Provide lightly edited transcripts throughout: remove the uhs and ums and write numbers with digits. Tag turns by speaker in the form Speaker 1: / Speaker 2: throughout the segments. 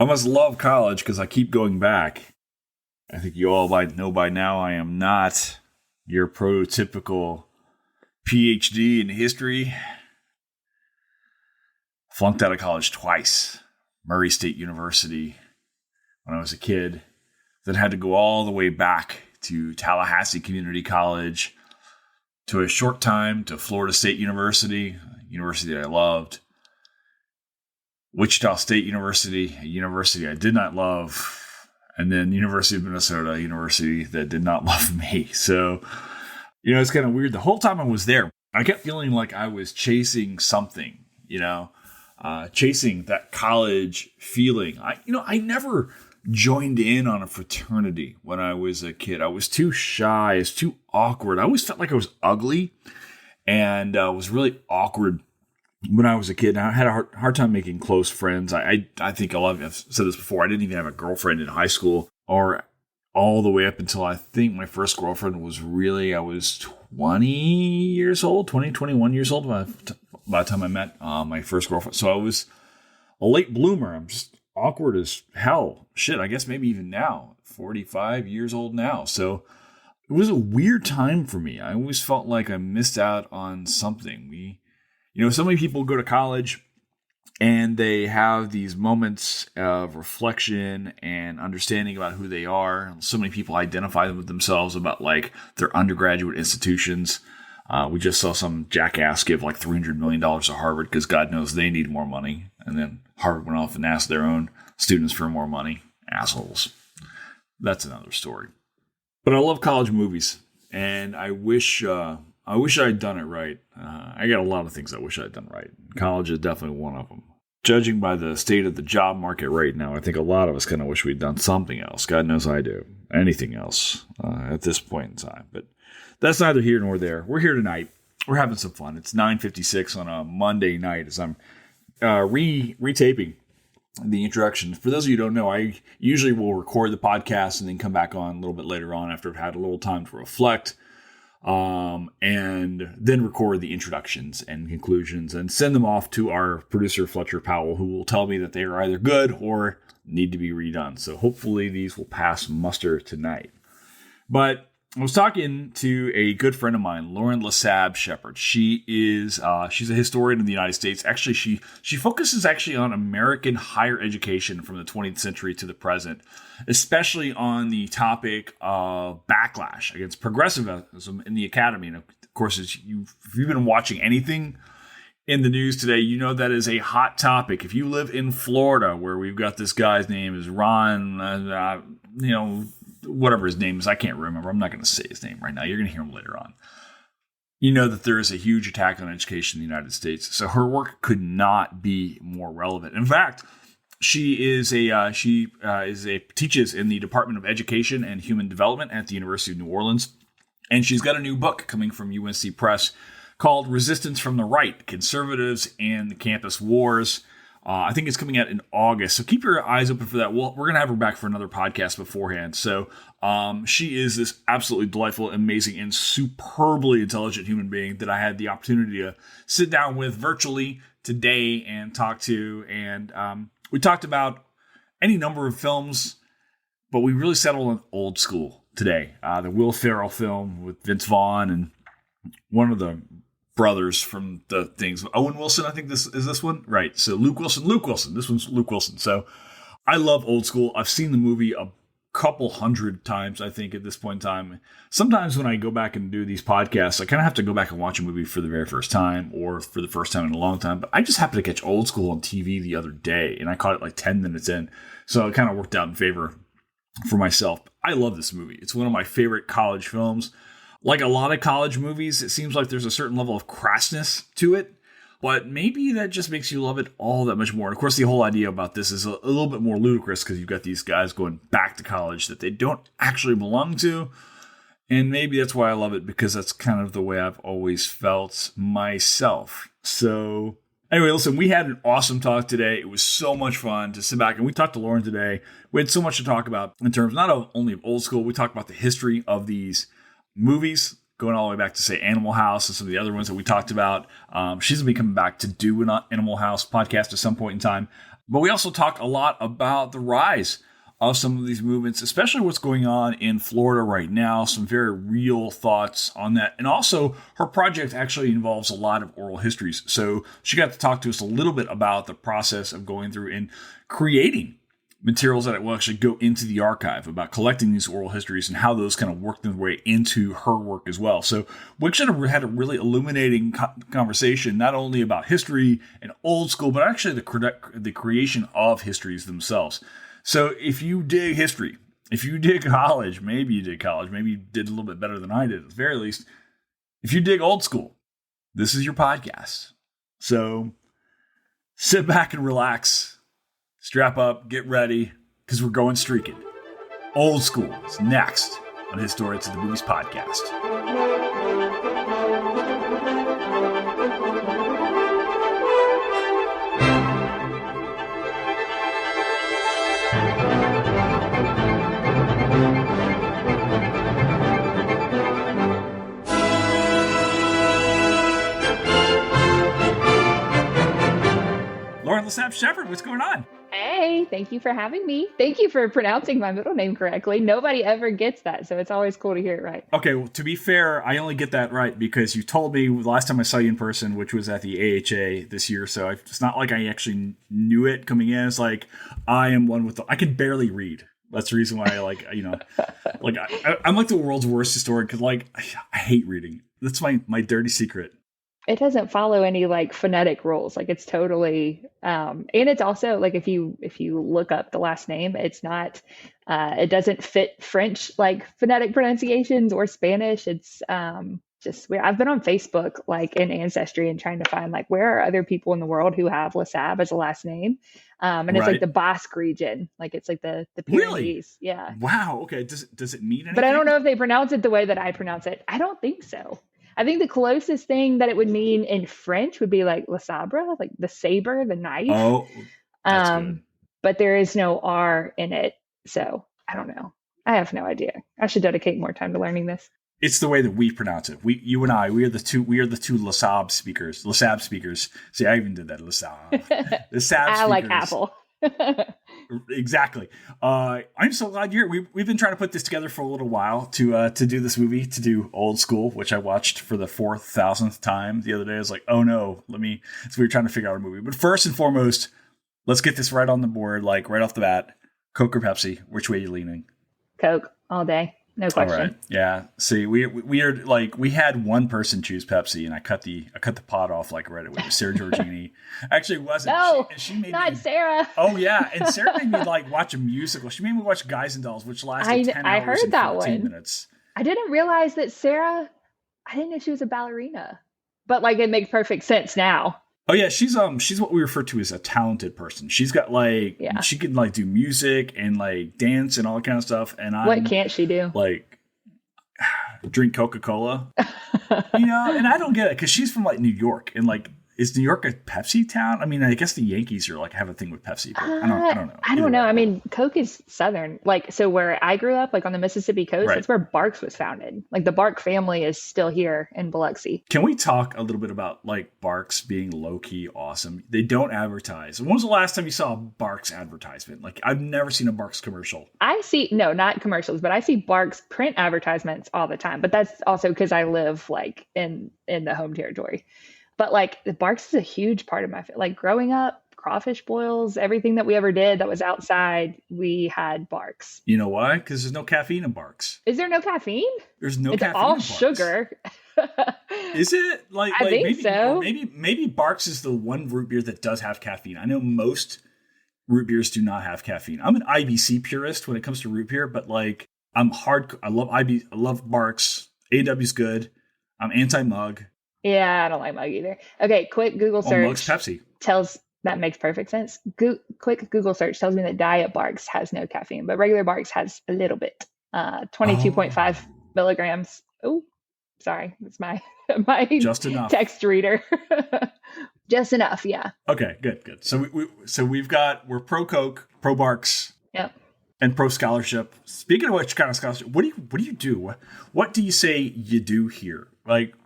Speaker 1: I must love college because I keep going back. I think you all might know by now I am not your prototypical PhD in history. Flunked out of college twice. Murray State University when I was a kid. Then had to go all the way back to Tallahassee Community College, to a short time to Florida State University, a university that I loved. Wichita State University, a university I did not love. And then University of Minnesota, a university that did not love me. So, it's kind of weird. The whole time I was there, I kept feeling like I was chasing something, chasing that college feeling. I never joined in on a fraternity when I was a kid. I was too shy. I was too awkward. I always felt like I was ugly and was really awkward when I was a kid. I had a hard time making close friends. I think a lot of you have said this before. I didn't even have a girlfriend in high school or all the way up until I think my first girlfriend was I was 20 years old, 21 years old by the time I met my first girlfriend. So I was a late bloomer. I'm just awkward as hell. Shit, I guess maybe even now, 45 years old now. So it was a weird time for me. I always felt like I missed out on something. So many people go to college and they have these moments of reflection and understanding about who they are. So many people identify with themselves about like their undergraduate institutions. We just saw some jackass give like $300 million to Harvard because God knows they need more money. And then Harvard went off and asked their own students for more money. Assholes. That's another story. But I love college movies, and I wish I had done it right. I got a lot of things I wish I had done right. College is definitely one of them. Judging by the state of the job market right now, I think a lot of us kind of wish we'd done something else. God knows I do. Anything else at this point in time. But that's neither here nor there. We're here tonight. We're having some fun. It's 9:56 on a Monday night as I'm retaping the introduction. For those of you who don't know, I usually will record the podcast and then come back on a little bit later on after I've had a little time to reflect. And then record the introductions and conclusions and send them off to our producer, Fletcher Powell, who will tell me that they are either good or need to be redone. So hopefully these will pass muster tonight. But I was talking to a good friend of mine, Lauren Lassabe Shepherd. She's a historian in the United States. Actually, she focuses actually on American higher education from the 20th century to the present, especially on the topic of backlash against progressivism in the academy. And of course, if you've been watching anything in the news today, you know that is a hot topic. If you live in Florida, where we've got this guy's name is Ron, whatever his name is, I can't remember. I'm not going to say his name right now. You're going to hear him later on. You know that there is a huge attack on education in the United States. So her work could not be more relevant. In fact, she teaches in the Department of Education and Human Development at the University of New Orleans. And she's got a new book coming from UNC Press called Resistance from the Right, Conservatives and the Campus Wars. I think it's coming out in August. So keep your eyes open for that. We're going to have her back for another podcast beforehand. So she is this absolutely delightful, amazing, and superbly intelligent human being that I had the opportunity to sit down with virtually today and talk to. And we talked about any number of films, but we really settled on Old School today. The Will Ferrell film with Vince Vaughn and one of the brothers from the things. Owen Wilson, I think this is this one. Right. So Luke Wilson. This one's Luke Wilson. So I love Old School. I've seen the movie a couple hundred times, I think, at this point in time. Sometimes when I go back and do these podcasts, I kind of have to go back and watch a movie for the very first time or for the first time in a long time. But I just happened to catch Old School on TV the other day, and I caught it like 10 minutes in. So it kind of worked out in favor for myself. I love this movie. It's one of my favorite college films. Like a lot of college movies, it seems like there's a certain level of crassness to it, but maybe that just makes you love it all that much more. And of course, the whole idea about this is a little bit more ludicrous because you've got these guys going back to college that they don't actually belong to. And maybe that's why I love it, because that's kind of the way I've always felt myself. So anyway, listen, we had an awesome talk today. It was so much fun to sit back and we talked to Lauren today. We had so much to talk about in terms not only of Old School. We talked about the history of these movies, going all the way back to, say, Animal House and some of the other ones that we talked about. She's going to be coming back to do an Animal House podcast at some point in time. But we also talk a lot about the rise of some of these movements, especially what's going on in Florida right now, some very real thoughts on that. And also, her project actually involves a lot of oral histories. So she got to talk to us a little bit about the process of going through and creating materials that will actually go into the archive, about collecting these oral histories and how those kind of work their way into her work as well. So we actually had a really illuminating conversation, not only about history and old school, but actually the creation of histories themselves. So if you dig history, if you dig college, maybe you did a little bit better than I did at the very least. If you dig old school, this is your podcast. So sit back and relax, strap up, get ready, because we're going streaking. Old School is next on Historians of the Movies podcast. Lauren Lassabe Shepherd, what's going on?
Speaker 2: Hey, thank you for having me. Thank you for pronouncing my middle name correctly. Nobody ever gets that, so it's always cool to hear it right.
Speaker 1: Okay, well, to be fair, I only get that right because you told me the last time I saw you in person, which was at the AHA this year, so it's not like I actually knew it coming in. It's like, I am one with I can barely read. That's the reason why I'm like the world's worst historian because I hate reading. That's my dirty secret.
Speaker 2: It doesn't follow any phonetic rules. It's totally, and it's also if you look up the last name, it's not, it doesn't fit French phonetic pronunciations or Spanish. It's just weird. I've been on Facebook in Ancestry and trying to find where are other people in the world who have Lassabe as a last name, and it's the Basque region, it's the Pyrenees.
Speaker 1: Really?
Speaker 2: Yeah.
Speaker 1: Wow. Okay. Does it mean anything?
Speaker 2: But I don't know if they pronounce it the way that I pronounce it. I don't think so. I think the closest thing that it would mean in French would be Le Sabre, the saber, the knife.
Speaker 1: Oh, that's good.
Speaker 2: But there is no R in it. So I don't know. I have no idea. I should dedicate more time to learning this.
Speaker 1: It's the way that we pronounce it. You and I, we are the two Lassabe speakers. See, I even did that. Lassabe.
Speaker 2: I like Apple.
Speaker 1: Exactly. I'm so glad we've been trying to put this together for a little while to do this movie, to do Old School, which I watched for the 4,000th time the other day. I was like, oh no, so we were trying to figure out a movie. But first and foremost, let's get this right on the board, right off the bat. Coke or Pepsi? Which way are you leaning?
Speaker 2: Coke all day. No question.
Speaker 1: All right. Yeah. See, we are we had one person choose Pepsi, and I cut the pot off right away. It was Sarah Georgini. Actually, it wasn't.
Speaker 2: No,
Speaker 1: she made
Speaker 2: not Sarah.
Speaker 1: Oh yeah, and Sarah made me watch a musical. She made me watch Guys and Dolls, which lasted 10 hours
Speaker 2: I heard
Speaker 1: and
Speaker 2: that
Speaker 1: 14
Speaker 2: one.
Speaker 1: minutes.
Speaker 2: I didn't realize that Sarah. I didn't know she was a ballerina, but it makes perfect sense now.
Speaker 1: Oh yeah, she's what we refer to as a talented person. She's got she can do music and dance and all that kind of stuff. And
Speaker 2: what can't she do?
Speaker 1: Drink Coca-Cola, and I don't get it because she's from New York, and is New York a Pepsi town? I mean, I guess the Yankees are have a thing with Pepsi, but I don't know.
Speaker 2: I don't know. I mean, Coke is Southern. So where I grew up, on the Mississippi coast,
Speaker 1: right.
Speaker 2: That's where Barks was founded. The Bark family is still here in Biloxi.
Speaker 1: Can we talk a little bit about Barks being low-key awesome? They don't advertise. When was the last time you saw a Barks advertisement? I've never seen a Barks commercial.
Speaker 2: Not commercials, but I see Barks print advertisements all the time. But that's also because I live in the home territory. But the Barks is a huge part of my growing up, crawfish boils, everything that we ever did that was outside, we had Barks.
Speaker 1: You know why? Because there's no caffeine in Barks.
Speaker 2: Is there no caffeine?
Speaker 1: There's no caffeine.
Speaker 2: It's all
Speaker 1: in Barks.
Speaker 2: Sugar.
Speaker 1: Is it?
Speaker 2: I think
Speaker 1: maybe,
Speaker 2: so.
Speaker 1: Maybe Barks is the one root beer that does have caffeine. I know most root beers do not have caffeine. I'm an IBC purist when it comes to root beer, but I'm hard. I love Barks. AW's good. I'm anti-mug.
Speaker 2: Yeah, I don't like mug either. Okay, quick Google search.
Speaker 1: Mug's Pepsi.
Speaker 2: That makes perfect sense. Quick Google search tells me that Diet Barks has no caffeine, but regular Barks has a little bit. 22.5 milligrams. Oh, sorry. That's my
Speaker 1: just enough
Speaker 2: text reader. Just enough, yeah.
Speaker 1: Okay, good. So we're pro Coke, pro Barks.
Speaker 2: Yep.
Speaker 1: And pro scholarship. Speaking of which kind of scholarship, what do you do? What do you say you do here?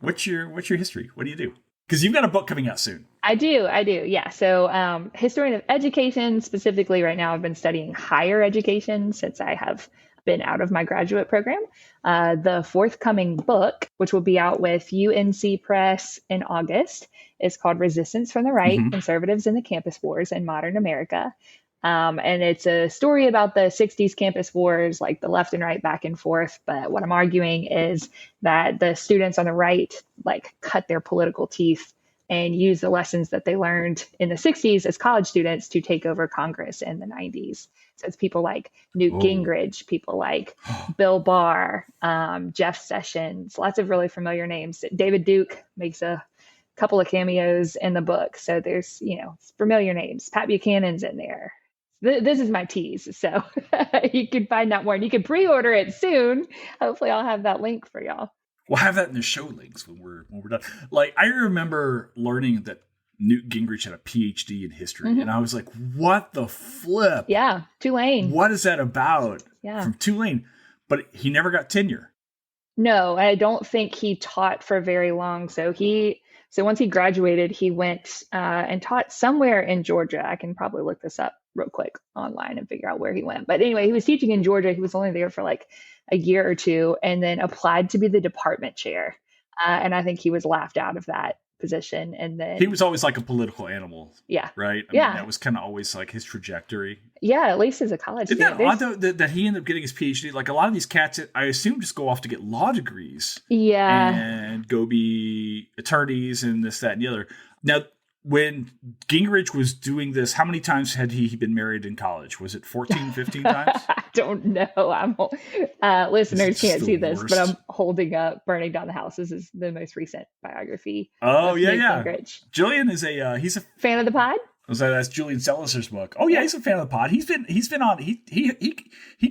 Speaker 1: What's your history? What do you do? Because you've got a book coming out soon.
Speaker 2: I do. Yeah. So, historian of education, specifically right now, I've been studying higher education since I have been out of my graduate program. The forthcoming book, which will be out with UNC Press in August, is called Resistance from the Right,
Speaker 1: Mm-hmm.
Speaker 2: Conservatives in the Campus Wars in Modern America. And it's a story about the 60s campus wars, like the left and right back and forth. But what I'm arguing is that the students on the right, like, cut their political teeth and use the lessons that they learned in the 60s as college students to take over Congress in the 90s. So it's people like Newt
Speaker 1: Oh.
Speaker 2: Gingrich, people like Bill Barr, Jeff Sessions, lots of really familiar names. David Duke makes a couple of cameos in the book. So there's, familiar names. Pat Buchanan's in there. This is my tease. So you can find out more, and you can pre-order it soon. Hopefully I'll have that link for y'all.
Speaker 1: We'll have that in the show links when we're done. Like, I remember learning that Newt Gingrich had a PhD in history, and I was like, "What the flip?
Speaker 2: Yeah, Tulane.
Speaker 1: What is that about?"
Speaker 2: Yeah,
Speaker 1: from Tulane, but he never got tenure.
Speaker 2: No, I don't think he taught for very long. So once he graduated, he went and taught somewhere in Georgia. I can probably look this up real quick online and figure out where he went. But anyway, he was teaching in Georgia. He was only there for like a year or two, and then applied to be the department chair. And I think he was laughed out of that position. And then
Speaker 1: He was always like a political animal,
Speaker 2: yeah,
Speaker 1: right? I
Speaker 2: Yeah.
Speaker 1: mean, that was kind of always like his trajectory.
Speaker 2: yeah, at least as a college
Speaker 1: Isn't
Speaker 2: student.
Speaker 1: that odd, though, that he ended up getting his PhD? Like, a lot of these cats, I assume, just go off to get law degrees
Speaker 2: Yeah.
Speaker 1: and go be attorneys and this, that, and the other. Now, when Gingrich was doing this, how many times had he been married in college? Was it 14, 15 times?
Speaker 2: I don't know. Listeners can't see this,
Speaker 1: worst.
Speaker 2: but I'm holding up Burning Down the House. This is the most recent biography.
Speaker 1: Oh,
Speaker 2: of
Speaker 1: yeah,
Speaker 2: Newt
Speaker 1: yeah.
Speaker 2: Gingrich.
Speaker 1: Julian is he's a
Speaker 2: Fan of the pod?
Speaker 1: So that's Julian Selliser's book. Oh yeah, he's a fan of the pod. He's been on. He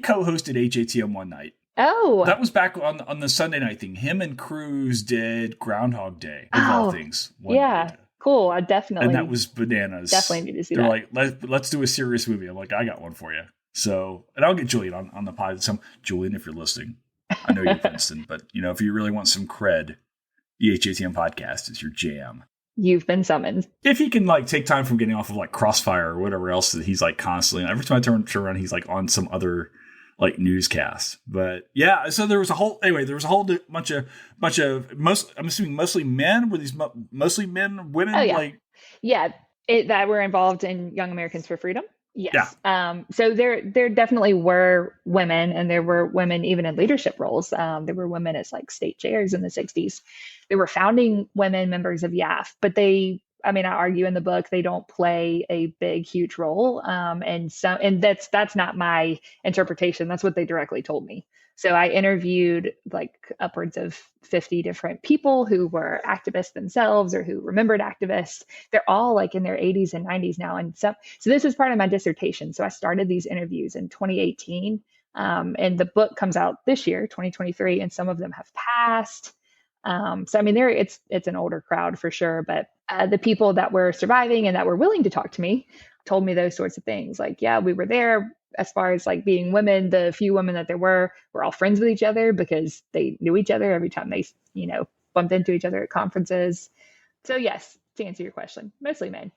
Speaker 1: co-hosted HATM one night.
Speaker 2: Oh,
Speaker 1: That was back on the Sunday night thing. Him and Cruz did Groundhog Day of all things. one
Speaker 2: yeah.
Speaker 1: night.
Speaker 2: Cool. I definitely.
Speaker 1: And that was bananas.
Speaker 2: Definitely need to see
Speaker 1: They're
Speaker 2: that.
Speaker 1: like, let's do a serious movie. I'm like, I got one for you. So, and I'll get Julian on the pod. Julian, if you're listening, I know you're Princeton, but if you really want some cred, the HATM podcast is your jam.
Speaker 2: You've been summoned.
Speaker 1: If he can take time from getting off of like Crossfire or whatever else that he's like constantly, every time I turn around, he's like on some other like newscast. But yeah, so there was a whole bunch of I'm assuming mostly men. Were these mostly men, women?
Speaker 2: Oh, yeah. That were involved in Young Americans for Freedom. Yes.
Speaker 1: Yeah.
Speaker 2: So there definitely were women, and there were women even in leadership roles. There were women as like state chairs in the 60s. There were founding women members of YAF, but I argue in the book, they don't play a big, huge role. And that's not my interpretation. That's what they directly told me. So I interviewed like upwards of 50 different people who were activists themselves or who remembered activists. They're all like in their 80s and 90s now. And so this is part of my dissertation. So I started these interviews in 2018. And the book comes out this year, 2023, and some of them have passed. It's an older crowd for sure, but the people that were surviving and that were willing to talk to me told me those sorts of things. Like, yeah, we were there. As far as like being women, the few women that there were all friends with each other because they knew each other every time they, bumped into each other at conferences. So yes, to answer your question, mostly men,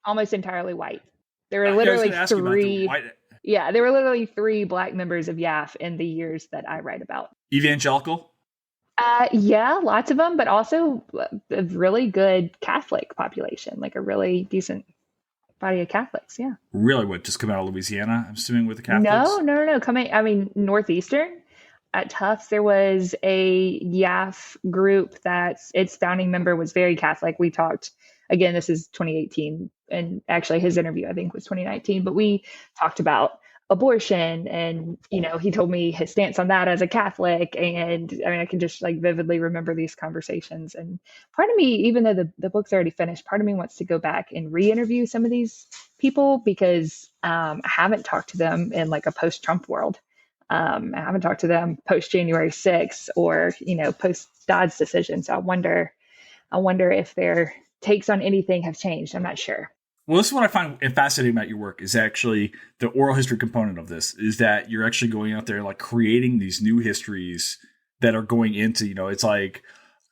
Speaker 2: almost entirely white. There were literally three. Yeah, there were literally 3 Black members of YAF in the years that I write about.
Speaker 1: Evangelical.
Speaker 2: Yeah, lots of them, but also a really good Catholic population, like a really decent body of Catholics. Yeah.
Speaker 1: Really? What? Just come out of Louisiana? I'm assuming with the Catholics.
Speaker 2: No. Northeastern. At Tufts, there was a YAF group that its founding member was very Catholic. We talked again. This is 2018, and actually his interview I think was 2019. But we talked about abortion, and he told me his stance on that as a Catholic, and I can just like vividly remember these conversations. And part of me, even though the book's already finished, part of me wants to go back and re-interview some of these people because I haven't talked to them in like a post-Trump world. I haven't talked to them post January 6th or post Dodd's decision. So I wonder if their takes on anything have changed. I'm not sure.
Speaker 1: Well, this is what I find fascinating about your work is actually the oral history component of this is that you're actually going out there like creating these new histories that are going into, it's like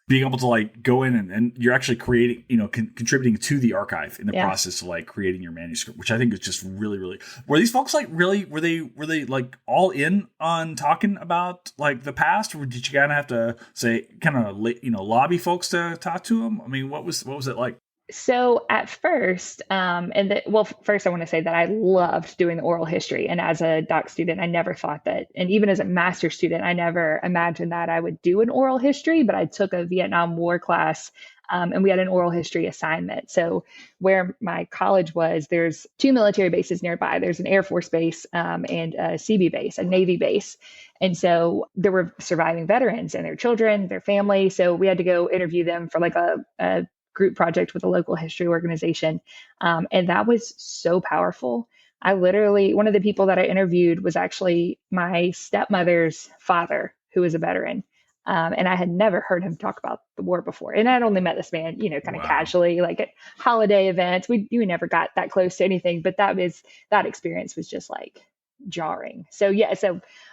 Speaker 1: being able to like go in and you're actually creating, contributing to the archive in the process of like creating your manuscript, which I think is just really, really, were these folks like really, were they like all in on talking about like the past, or did you kind of have to say, kind of, lobby folks to talk to them? I mean, what was it like?
Speaker 2: So at first, first I want to say that I loved doing the oral history. And as a doc student, I never thought that, and even as a master's student, I never imagined that I would do an oral history, but I took a Vietnam War class, and we had an oral history assignment. So where my college was, there's two military bases nearby. There's an Air Force base, and a CB base, a Navy base. And so there were surviving veterans and their children, their family. So we had to go interview them for like a group project with a local history organization. And that was so powerful. One of the people that I interviewed was actually my stepmother's father, who was a veteran. And I had never heard him talk about the war before. And I'd only met this man, kind of casually, like at holiday events. We never got that close to anything, but that experience was just like jarring. So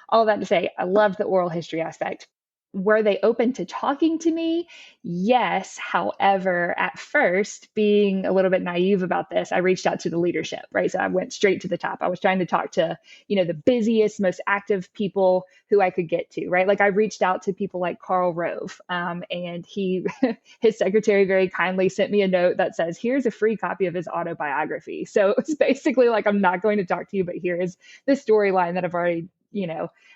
Speaker 2: all of that to say, I loved the oral history aspect. Were they open to talking to me? Yes. However, at first, being a little bit naive about this, I reached out to the leadership, right? So I went straight to the top. I was trying to talk to, the busiest, most active people who I could get to, right? Like I reached out to people like Karl Rove, and his secretary very kindly sent me a note that says, here's a free copy of his autobiography. So it's basically like, I'm not going to talk to you, but here is the storyline that I've already,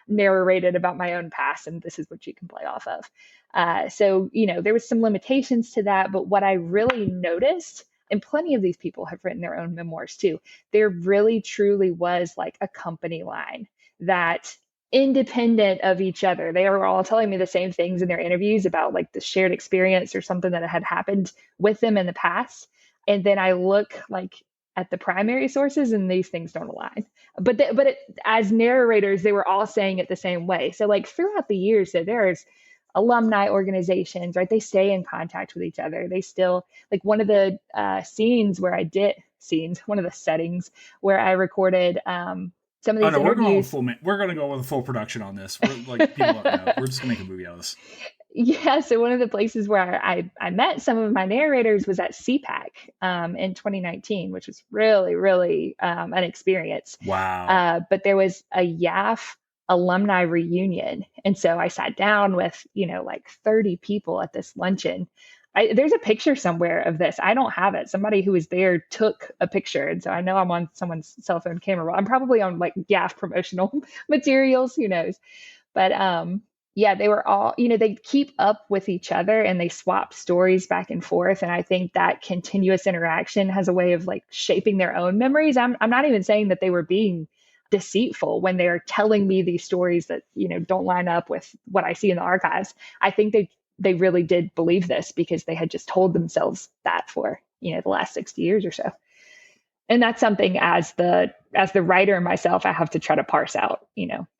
Speaker 2: narrated about my own past, and this is what you can play off of. So there was some limitations to that, but what I really noticed, and plenty of these people have written their own memoirs too, there really truly was like a company line that, independent of each other, they were all telling me the same things in their interviews about like the shared experience or something that had happened with them in the past. And then I look like at the primary sources, and these things don't align. But as narrators, they were all saying it the same way. So like throughout the years, so there's alumni organizations, right? They stay in contact with each other. They still, like one of the one of the settings where I recorded some of these interviews.
Speaker 1: We're going to go with full production on this. We're like, people don't know. We're just going to make a movie out of this.
Speaker 2: Yeah, so one of the places where I met some of my narrators was at CPAC in 2019, which was really, really an experience.
Speaker 1: Wow.
Speaker 2: But there was a YAF alumni reunion. And so I sat down with, like 30 people at this luncheon. There's a picture somewhere of this. I don't have it. Somebody who was there took a picture. And so I know I'm on someone's cell phone camera. I'm probably on like YAF promotional materials, who knows. But they were all, they keep up with each other and they swap stories back and forth. And I think that continuous interaction has a way of like shaping their own memories. I'm not even saying that they were being deceitful when they're telling me these stories that, don't line up with what I see in the archives. I think they really did believe this because they had just told themselves that for, the last 60 years or so. And that's something as the writer myself, I have to try to parse out,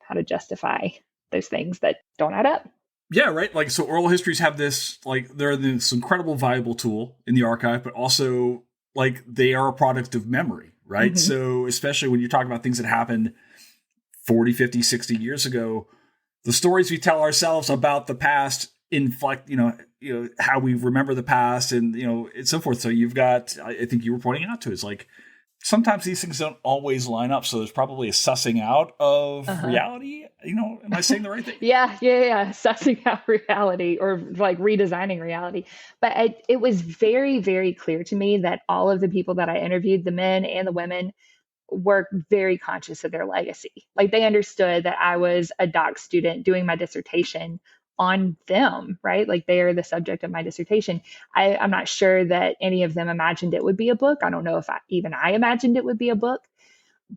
Speaker 2: how to justify those things that don't add up.
Speaker 1: Yeah, right. Like, so oral histories have this, like, they're this incredible valuable tool in the archive, but also like they are a product of memory, right? Mm-hmm. So especially when you're talking about things that happened 40, 50, 60 years ago, the stories we tell ourselves about the past inflect, how we remember the past and, and so forth. So you've got, I think you were pointing out to, is like, sometimes these things don't always line up. So there's probably a sussing out of reality. Am I saying the right thing?
Speaker 2: Yeah. Sussing out reality, or like redesigning reality. But it was very, very clear to me that all of the people that I interviewed, the men and the women, were very conscious of their legacy. Like they understood that I was a doc student doing my dissertation on them, right? Like they are the subject of my dissertation. I'm not sure that any of them imagined it would be a book. I don't know if I imagined it would be a book,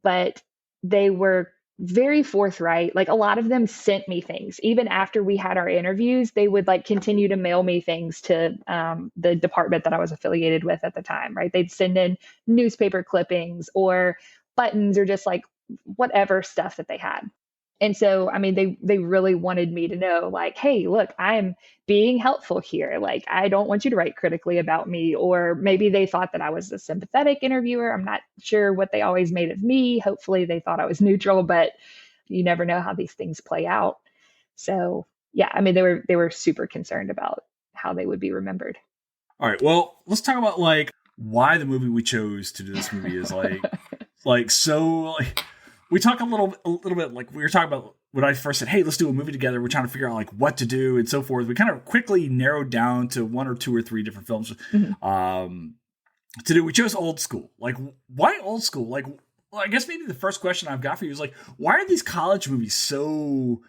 Speaker 2: but they were very forthright. Like a lot of them sent me things. Even after we had our interviews, they would like continue to mail me things to the department that I was affiliated with at the time, right? They'd send in newspaper clippings or buttons or just like whatever stuff that they had. And so, I mean, they really wanted me to know, like, hey, look, I'm being helpful here. Like, I don't want you to write critically about me. Or maybe they thought that I was a sympathetic interviewer. I'm not sure what they always made of me. Hopefully they thought I was neutral, but you never know how these things play out. So, yeah, I mean, they were super concerned about how they would be remembered.
Speaker 1: All right. Well, let's talk about like why the movie we chose to do this movie is like we talk a little bit like we were talking about when I first said, hey, let's do a movie together. We're trying to figure out like what to do and so forth. We kind of quickly narrowed down to one or two or three different films to do. We chose Old School. Like, why Old School? Like, well, I guess maybe the first question I've got for you is like, why are these college movies so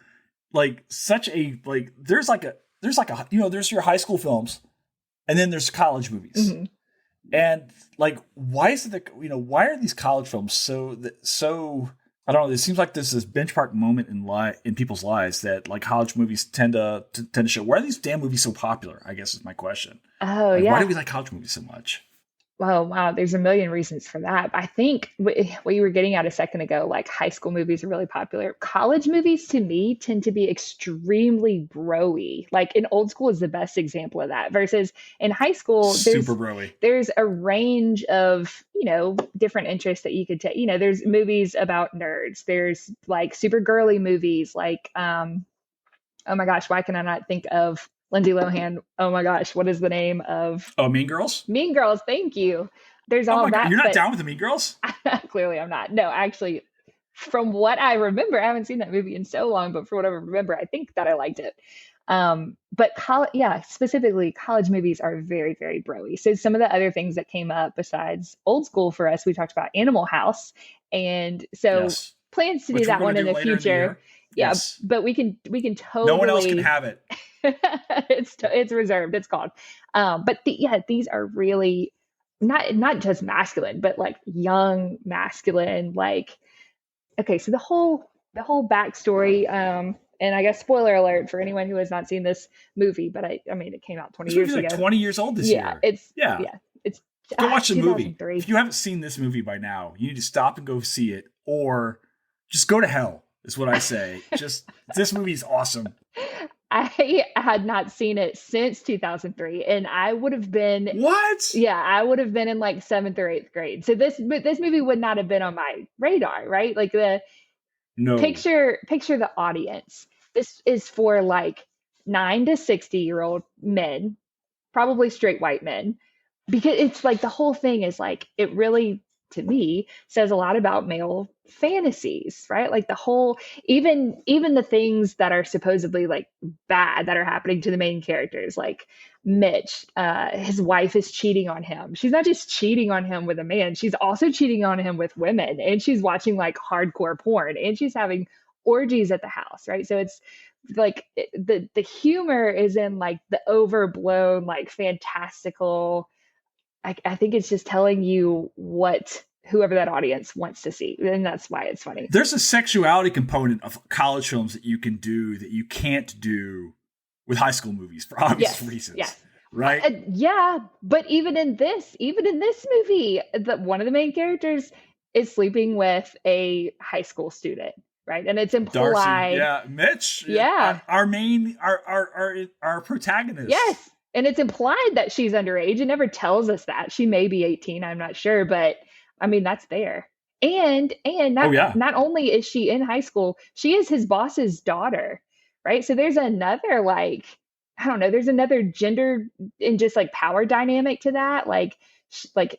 Speaker 1: like such a like? There's there's your high school films, and then there's college movies. Mm-hmm. And like, why is it that, why are these college films so I don't know. It seems like there's this benchmark moment in people's lives that like college movies tend to show. Why are these damn movies so popular? I guess is my question.
Speaker 2: Oh,
Speaker 1: like,
Speaker 2: yeah.
Speaker 1: Why do we like college movies so much?
Speaker 2: Oh, wow. There's a million reasons for that. I think what you were getting at a second ago, like high school movies are really popular. College movies to me tend to be extremely bro-y. Like in Old School is the best example of that versus in high school,
Speaker 1: super bro-y.
Speaker 2: There's a range of, different interests that you could take. There's movies about nerds. There's like super girly movies like, oh my gosh, why can I not think of Lindsay Lohan? Oh my gosh, what is the name of?
Speaker 1: Oh, Mean Girls?
Speaker 2: Mean Girls, thank you. There's all that.
Speaker 1: God. You're not down with the Mean Girls?
Speaker 2: Clearly I'm not. No, actually, from what I remember, I haven't seen that movie in so long, but for what I remember, I think that I liked it. But specifically college movies are very, very bro-y. So some of the other things that came up besides Old School for us, we talked about Animal House. And so plans to do that one in the future. Yeah, yes. But we can totally.
Speaker 1: No one else can have it.
Speaker 2: It's reserved. It's called. But these are really not just masculine, but like young masculine. Like, okay, so the whole backstory. And I guess spoiler alert for anyone who has not seen this movie, but I mean it came out 20 years ago.
Speaker 1: 20 years old this year.
Speaker 2: It's
Speaker 1: go watch the movie. If you haven't seen this movie by now, you need to stop and go see it, or just go to hell. Is what I say. Just this movie's awesome.
Speaker 2: I had not seen it since 2003, and I would have been
Speaker 1: what?
Speaker 2: Yeah, I would have been in like 7th or 8th grade. So this movie would not have been on my radar, right? Like picture the audience. This is for like 9 to 60-year-old men, probably straight white men, because it's like the whole thing is like it really, to me, says a lot about male fantasies, right? Like the whole, even the things that are supposedly like bad that are happening to the main characters, like Mitch, his wife is cheating on him. She's not just cheating on him with a man, she's also cheating on him with women, and she's watching like hardcore porn, and she's having orgies at the house, right? So it's like the humor is in like the overblown, like fantastical. I think it's just telling you what whoever that audience wants to see. And that's why it's funny.
Speaker 1: There's a sexuality component of college films that you can do that you can't do with high school movies for obvious reasons.
Speaker 2: Yes.
Speaker 1: Right?
Speaker 2: Yeah. But even in this movie, one of the main characters is sleeping with a high school student. Right. And it's implied.
Speaker 1: Darcy, yeah. Mitch.
Speaker 2: Yeah.
Speaker 1: Our protagonist.
Speaker 2: Yes. And it's implied that she's underage. It never tells us that. She may be 18. I'm not sure. But I mean, that's there. And not only is she in high school, she is his boss's daughter. Right. So there's another there's another gender and just like power dynamic to that. Like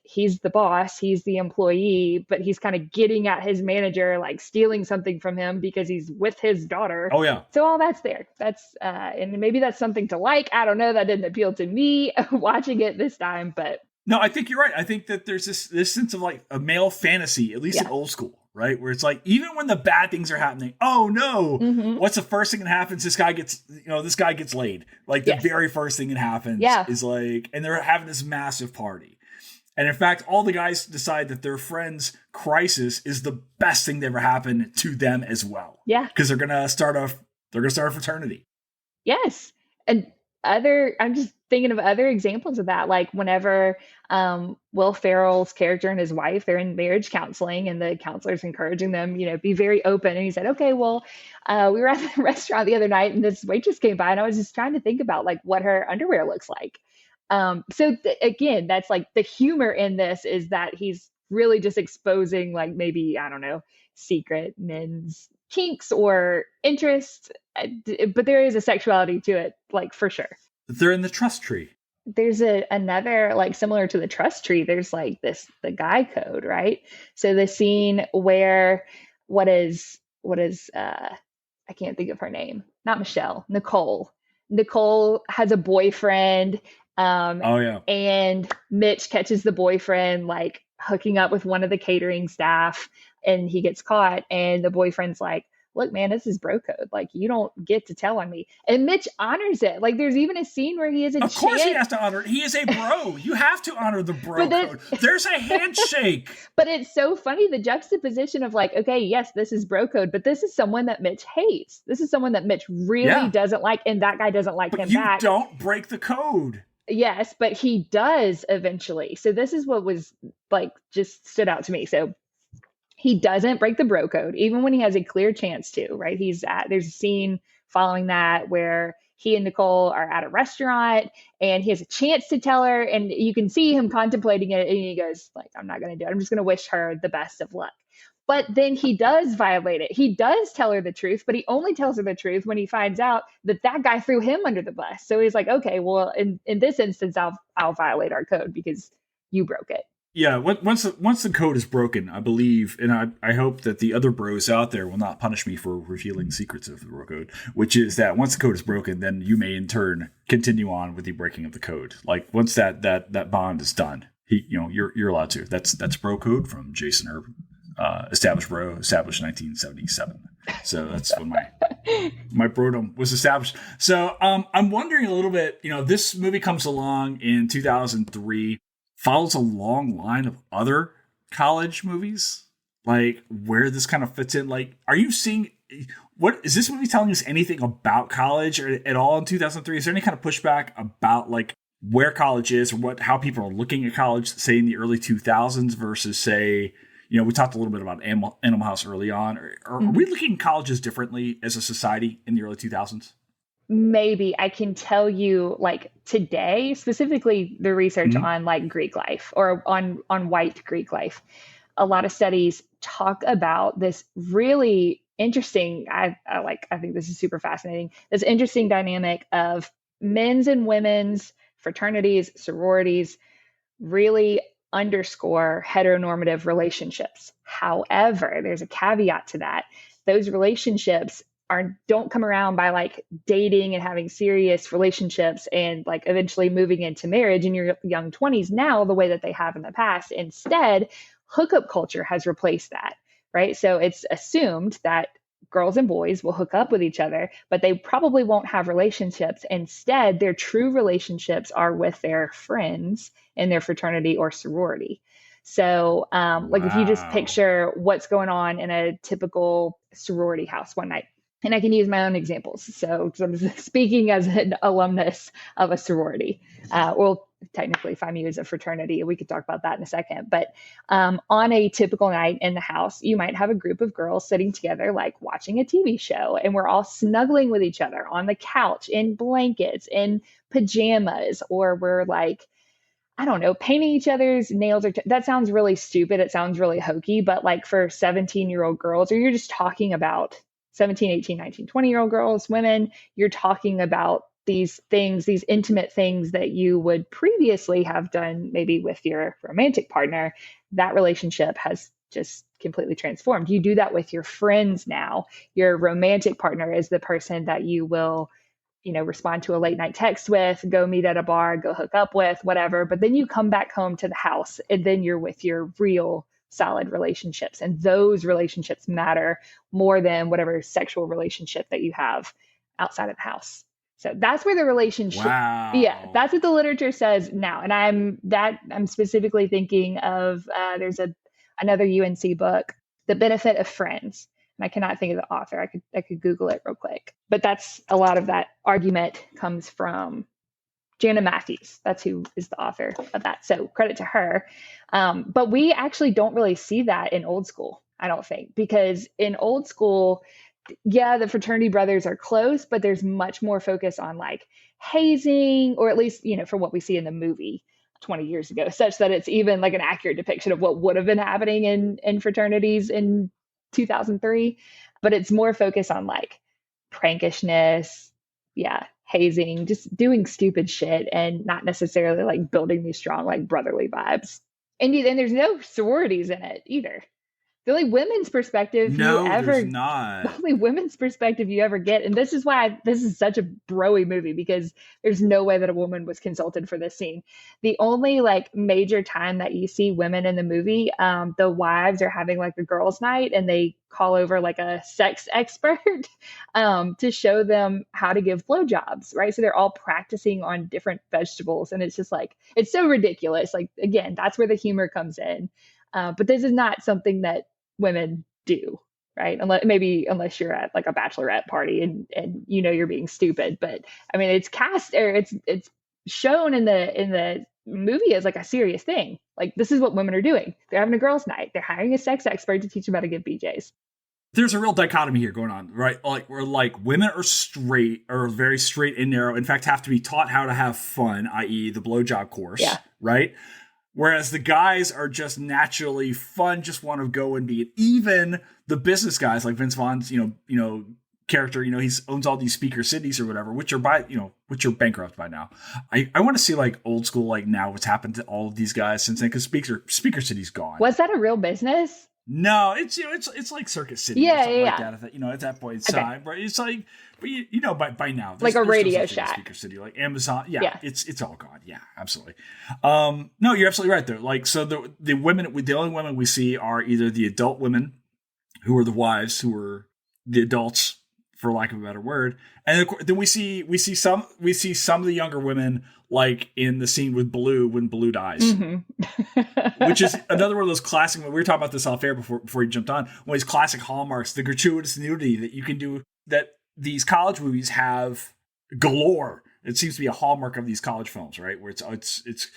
Speaker 2: he's the boss, he's the employee, but he's kind of getting at his manager, like stealing something from him because he's with his daughter.
Speaker 1: Oh yeah.
Speaker 2: So all that's there. That's and maybe that's something to like. I don't know. That didn't appeal to me watching it this time, but
Speaker 1: no, I think you're right. I think that there's this sense of like a male fantasy, at least in Old School, right? Where it's like, even when the bad things are happening, oh no, what's the first thing that happens? This guy gets laid. Like the very first thing that happens is like, and they're having this massive party. And in fact, all the guys decide that their friend's crisis is the best thing that ever happened to them as well.
Speaker 2: Yeah.
Speaker 1: Because they're gonna start a fraternity.
Speaker 2: Yes. And I'm just thinking of other examples of that. Like whenever Will Ferrell's character and his wife, they're in marriage counseling, and the counselor's encouraging them, be very open. And he said, okay, well, we were at the restaurant the other night and this waitress came by, and I was just trying to think about like what her underwear looks like. Again, that's like the humor in this is that he's really just exposing like maybe, I don't know, secret men's kinks or interests, but there is a sexuality to it, like for sure.
Speaker 1: They're in the trust tree.
Speaker 2: There's another, like, similar to the trust tree, there's like the guy code, right? So the scene where what is I can't think of her name, not Michelle, Nicole has a boyfriend, um
Speaker 1: Oh yeah.
Speaker 2: and Mitch catches the boyfriend like hooking up with one of the catering staff, and he gets caught, and the boyfriend's like, look, man, this is bro code. Like, you don't get to tell on me. And Mitch honors it. Like, there's even a scene where he has a
Speaker 1: Of course he
Speaker 2: chance.
Speaker 1: has to honor it. He is a bro. You have to honor the bro
Speaker 2: But then,
Speaker 1: code. There's a handshake.
Speaker 2: but it's so funny, the juxtaposition of like, okay, yes, this is bro code, but this is someone that Mitch hates. This is someone that Mitch really
Speaker 1: Yeah.
Speaker 2: doesn't like, and that guy doesn't like
Speaker 1: But
Speaker 2: him
Speaker 1: you
Speaker 2: back.
Speaker 1: don't break the code.
Speaker 2: Yes, but he does eventually. So this is what was like just stood out to me. So he doesn't break the bro code, even when he has a clear chance to, right? There's a scene following that where he and Nicole are at a restaurant and he has a chance to tell her, and you can see him contemplating it, and he goes like, I'm not going to do it. I'm just going to wish her the best of luck. But then he does violate it. He does tell her the truth, but he only tells her the truth when he finds out that that guy threw him under the bus. So he's like, okay, well, in this instance, I'll violate our code because you broke it.
Speaker 1: Yeah, once the code is broken, I believe, and I hope that the other bros out there will not punish me for revealing secrets of the bro code, which is that once the code is broken, then you may in turn continue on with the breaking of the code. Like once that bond is done, you're allowed to. That's bro code from Jason Herb, established 1977. So that's when my brodom was established. So I'm wondering a little bit. This movie comes along in 2003. Follows a long line of other college movies, like where this kind of fits in. Like, are you seeing, what is this movie telling us anything about college or at all in 2003? Is there any kind of pushback about like where college is or how people are looking at college, say in the early 2000s versus say, we talked a little bit about Animal House early on. Are we looking at colleges differently as a society in the early 2000s?
Speaker 2: Maybe I can tell you, like today, specifically the research on like Greek life or on white Greek life. A lot of studies talk about this really interesting, I think this is super fascinating, this interesting dynamic of men's and women's fraternities, sororities really underscore heteronormative relationships. However, there's a caveat to that. Those relationships don't come around by like dating and having serious relationships and like eventually moving into marriage in your young 20s now the way that they have in the past. Instead, hookup culture has replaced that, right? So it's assumed that girls and boys will hook up with each other, but they probably won't have relationships. Instead, their true relationships are with their friends in their fraternity or sorority. So, like if you just picture what's going on in a typical sorority house one night, and I can use my own examples. So I'm speaking as an alumnus of a sorority. Well, technically, FIMU is a fraternity. We could talk about that in a second. But on a typical night in the house, you might have a group of girls sitting together, like watching a TV show, and we're all snuggling with each other on the couch in blankets, in pajamas, or we're like, I don't know, painting each other's nails. That sounds really stupid. It sounds really hokey. But like for 17-year-old girls, or you're just talking about 17, 18, 19, 20-year-old girls, women, you're talking about these things, these intimate things that you would previously have done maybe with your romantic partner. That relationship has just completely transformed. You do that with your friends now. Your romantic partner is the person that you will, respond to a late night text with, go meet at a bar, go hook up with, whatever. But then you come back home to the house and then you're with your real solid relationships. And those relationships matter more than whatever sexual relationship that you have outside of the house. So that's where the relationship, yeah, that's what the literature says now. And I'm specifically thinking of, there's another UNC book, The Benefit of Friends. And I cannot think of the author. I could Google it real quick, but that's a lot of that argument comes from Jana Matthews. That's who is the author of that. So credit to her. But we actually don't really see that in old school, I don't think, because in old school, yeah, the fraternity brothers are close, but there's much more focus on like hazing, or at least, from what we see in the movie 20 years ago, such that it's even like an accurate depiction of what would have been happening in fraternities in 2003. But it's more focused on like prankishness, yeah, hazing, just doing stupid shit and not necessarily like building these strong, like brotherly vibes. And there's no sororities in it either. The only women's perspective you
Speaker 1: No, there's
Speaker 2: ever the
Speaker 1: not.
Speaker 2: only women's perspective you ever get, and this is why this is such a broy movie, because there's no way that a woman was consulted for this scene. The only like major time that you see women in the movie, the wives are having like a girls' night, and they call over like a sex expert to show them how to give blowjobs, right? So they're all practicing on different vegetables, and it's just like it's so ridiculous. Like again, that's where the humor comes in. But this is not something that women do, right? Unless you're at like a bachelorette party and you're being stupid. But I mean, it's cast or it's shown in the movie as like a serious thing. Like this is what women are doing. They're having a girls' night. They're hiring a sex expert to teach them how to give BJs.
Speaker 1: There's a real dichotomy here going on, right? Like where like women are straight or very straight and narrow. In fact, have to be taught how to have fun, i.e., the blowjob course, right? Whereas the guys are just naturally fun, just want to go and be it. Even the business guys like Vince Vaughn's, character, he owns all these speaker cities or whatever, which are bankrupt by now. I want to see like old school, like now what's happened to all of these guys since then, because speaker city's gone.
Speaker 2: Was that a real business?
Speaker 1: No, it's like Circuit City, or something like that. At that point in time, right? It's like, but by now,
Speaker 2: like a Radio Shack,
Speaker 1: Speaker City, like Amazon, it's all gone. Yeah, absolutely. No, you're absolutely right there. Like, so the only women we see are either the adult women, who are the wives, who are the adults, for lack of a better word, and then we see some of the younger women, like in the scene with Blue when Blue dies, which is another one of those classic. We were talking about this off air before you jumped on. One of these classic hallmarks, the gratuitous nudity that you can do, that these college movies have galore. It seems to be a hallmark of these college films, right? Where it's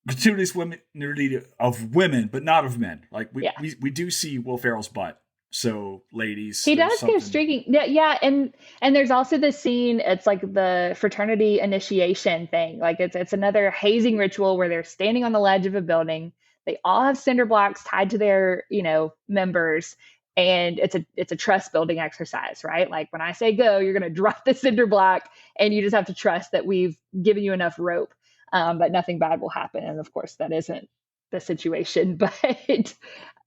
Speaker 1: gratuitous nudity of women, but not of men. Like we do see Will Ferrell's butt. So, ladies,
Speaker 2: he does go streaking. Yeah, and there's also the scene. It's like the fraternity initiation thing. Like it's another hazing ritual where they're standing on the ledge of a building. They all have cinder blocks tied to their members, and it's a trust building exercise, right? Like when I say go, you're going to drop the cinder block, and you just have to trust that we've given you enough rope that nothing bad will happen. And of course, that isn't the situation, but.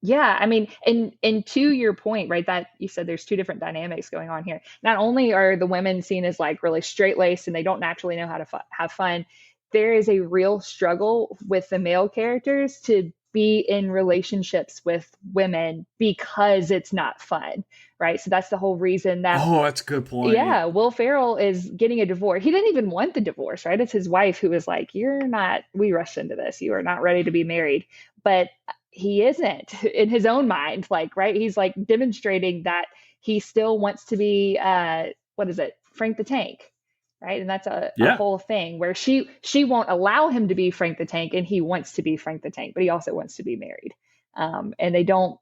Speaker 2: Yeah, I mean, and to your point, right, that you said there's two different dynamics going on here. Not only are the women seen as like really straight-laced and they don't naturally know how to have fun, there is a real struggle with the male characters to be in relationships with women because it's not fun, right? So that's the whole reason that...
Speaker 1: Oh, that's a good point.
Speaker 2: Yeah, Will Ferrell is getting a divorce. He didn't even want the divorce, right? It's his wife who was like, we rushed into this. You are not ready to be married. But he isn't in his own mind, like, right? He's like demonstrating that he still wants to be, Frank the Tank, right? And that's a whole thing where she won't allow him to be Frank the Tank, and he wants to be Frank the Tank, but he also wants to be married. And they don't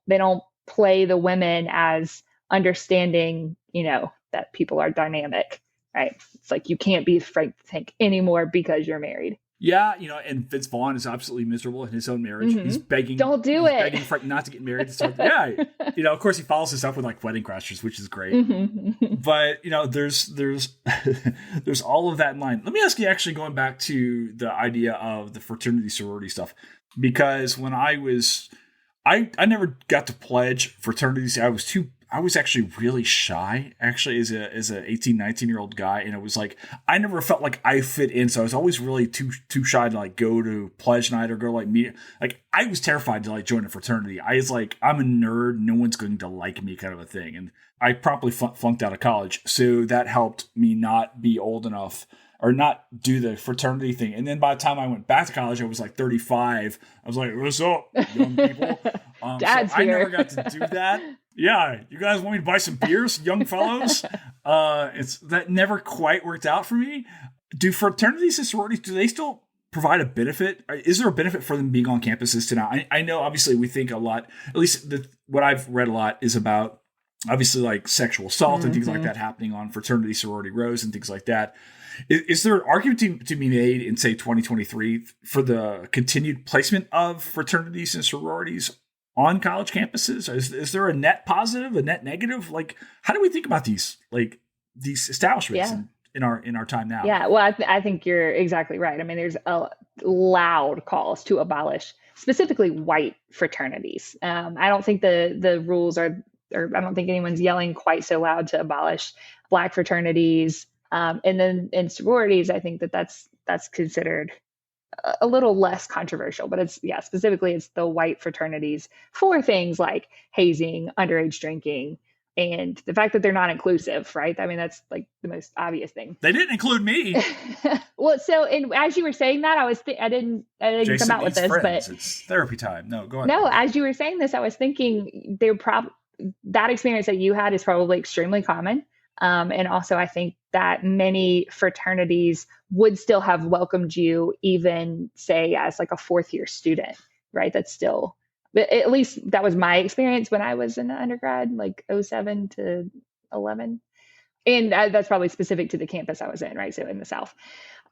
Speaker 2: play the women as understanding, that people are dynamic, right? It's like you can't be Frank the Tank anymore because you're married.
Speaker 1: Yeah, and Vince Vaughn is absolutely miserable in his own marriage. He's begging, begging Frank not to get married. Of course he follows this up with like Wedding Crashers, which is great. But there's all of that in mind. Let me ask you, actually, going back to the idea of the fraternity sorority stuff, because when I never got to pledge fraternities. I was actually really shy, actually, as a 18, 19-year-old guy. And it was like, I never felt like I fit in. So I was always really too shy to like go to pledge night or go like meet. Like I was terrified to like join a fraternity. I was like, I'm a nerd. No one's going to like me, kind of a thing. And I promptly flunked out of college. So that helped me not be old enough or not do the fraternity thing. And then by the time I went back to college, I was like 35. I was like, what's up, young people?
Speaker 2: Dad's
Speaker 1: so
Speaker 2: here.
Speaker 1: I never got to do that. Yeah, you guys want me to buy some beers, young fellows? That never quite worked out for me. Do fraternities and sororities, do they still provide a benefit? Is there a benefit for them being on campuses tonight? I know, obviously, we think a lot, at least what I've read a lot is about, obviously, like sexual assault and things like that happening on fraternity, sorority rows and things like that. Is there an argument to be made in, say, 2023 for the continued placement of fraternities and sororities on college campuses? Is there a net positive, a net negative? Like, how do we think about these establishments?
Speaker 2: Yeah.
Speaker 1: And in our time now.
Speaker 2: Yeah, well, I think you're exactly right. I mean, there's a loud calls to abolish specifically white fraternities. I don't think the rules are, or I don't think anyone's yelling quite so loud to abolish black fraternities. And then in sororities, I think that's considered a little less controversial, but it's, yeah, specifically it's the white fraternities for things like hazing, underage drinking, and the fact that they're not inclusive, right? I mean, that's like the most obvious thing.
Speaker 1: They didn't include me.
Speaker 2: Well, so as you were saying that, I didn't
Speaker 1: Jason
Speaker 2: come out with this,
Speaker 1: friends.
Speaker 2: but
Speaker 1: It's therapy time. No, go on.
Speaker 2: No, as you were saying this, I was thinking that experience that you had is probably extremely common. And also, I think that many fraternities would still have welcomed you, even say as like a fourth year student, right? That's still, but at least that was my experience when I was in undergrad, like 07 to 11. And that's probably specific to the campus I was in, right? So in the South.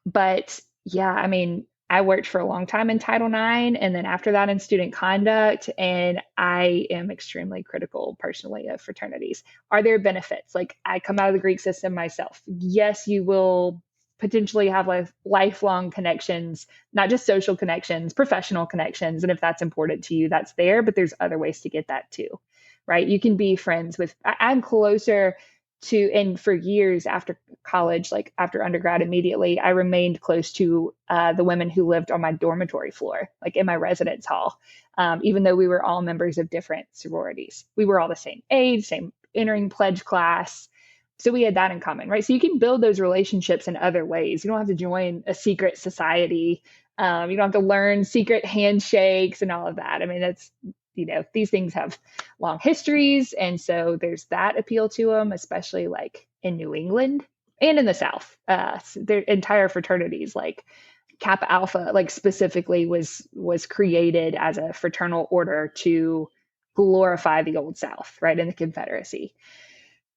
Speaker 2: But yeah, I mean, I worked for a long time in Title IX and then after that in student conduct. And I am extremely critical personally of fraternities. Are there benefits? Like I come out of the Greek system myself. Yes, you will potentially have lifelong connections, not just social connections, professional connections. And if that's important to you, that's there. But there's other ways to get that too, right? You can be friends with, I'm closer to, and for years after college, like after undergrad, immediately, I remained close to the women who lived on my dormitory floor, like in my residence hall, even though we were all members of different sororities. We were all the same age, same entering pledge class. So we had that in common, right? So you can build those relationships in other ways. You don't have to join a secret society. You don't have to learn secret handshakes and all of that. I mean, that's, these things have long histories. And so there's that appeal to them, especially like in New England and in the South. Their entire fraternities, like Kappa Alpha, like specifically was created as a fraternal order to glorify the Old South, right, in the Confederacy.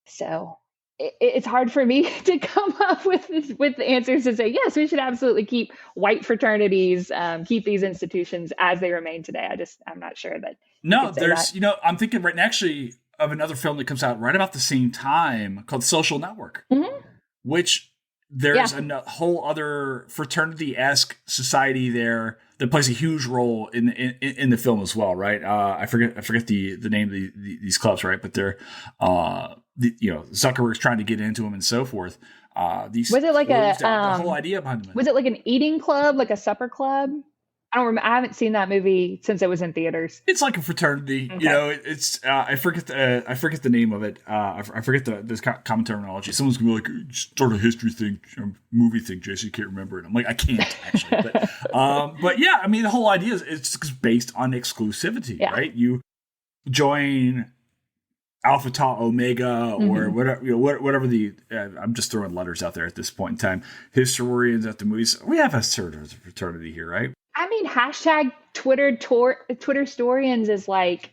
Speaker 2: So it's hard for me to come up with the answers to say, yes, we should absolutely keep white fraternities, keep these institutions as they remain today. I'm not sure that.
Speaker 1: No, there's, I'm thinking right now actually of another film that comes out right about the same time called Social Network, which there's a whole other fraternity-esque society there that plays a huge role in the film as well, right? I forget the name of these clubs, right? But they're Zuckerberg's trying to get into them and so forth. Was
Speaker 2: it like
Speaker 1: the whole idea behind them?
Speaker 2: Was it like an eating club, like a supper club? I don't remember. I haven't seen that movie since it was in theaters.
Speaker 1: It's like a fraternity, okay. It's I forget the name of it. I forget the common terminology. Someone's gonna be like, start a history thing, movie thing, Jason, you can't remember it. I'm like, I can't actually, but yeah, I mean, the whole idea is it's based on exclusivity, right? You join Alpha Tau Omega or whatever the I'm just throwing letters out there at this point in time. Historians at the movies, we have a certain fraternity here, right?
Speaker 2: I mean, hashtag Twitter Storians is like,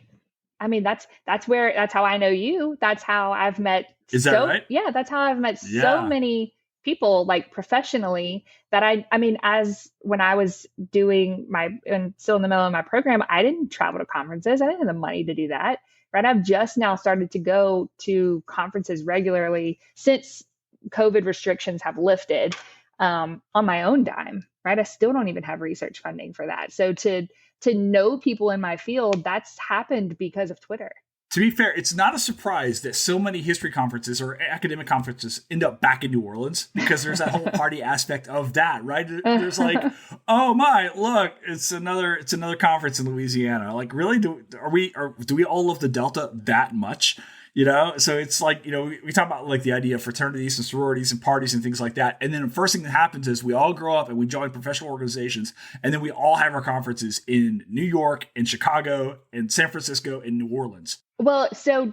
Speaker 2: I mean, that's how I know you. That's how I've met.
Speaker 1: Is that right?
Speaker 2: Yeah, that's how I've met so many people, like professionally, that I mean, as when I was doing and still in the middle of my program, I didn't travel to conferences. I didn't have the money to do that. Right. I've just now started to go to conferences regularly since COVID restrictions have lifted, on my own dime. Right. I still don't even have research funding for that. So to know people in my field, that's happened because of Twitter.
Speaker 1: To be fair, it's not a surprise that so many history conferences or academic conferences end up back in New Orleans, because there's that whole party aspect of that, right? There's like, oh my, look, it's another conference in Louisiana. Like, really, do we all love the Delta that much? So it's like, we talk about like the idea of fraternities and sororities and parties and things like that. And then the first thing that happens is we all grow up and we join professional organizations. And then we all have our conferences in New York and Chicago and San Francisco and New Orleans.
Speaker 2: Well, so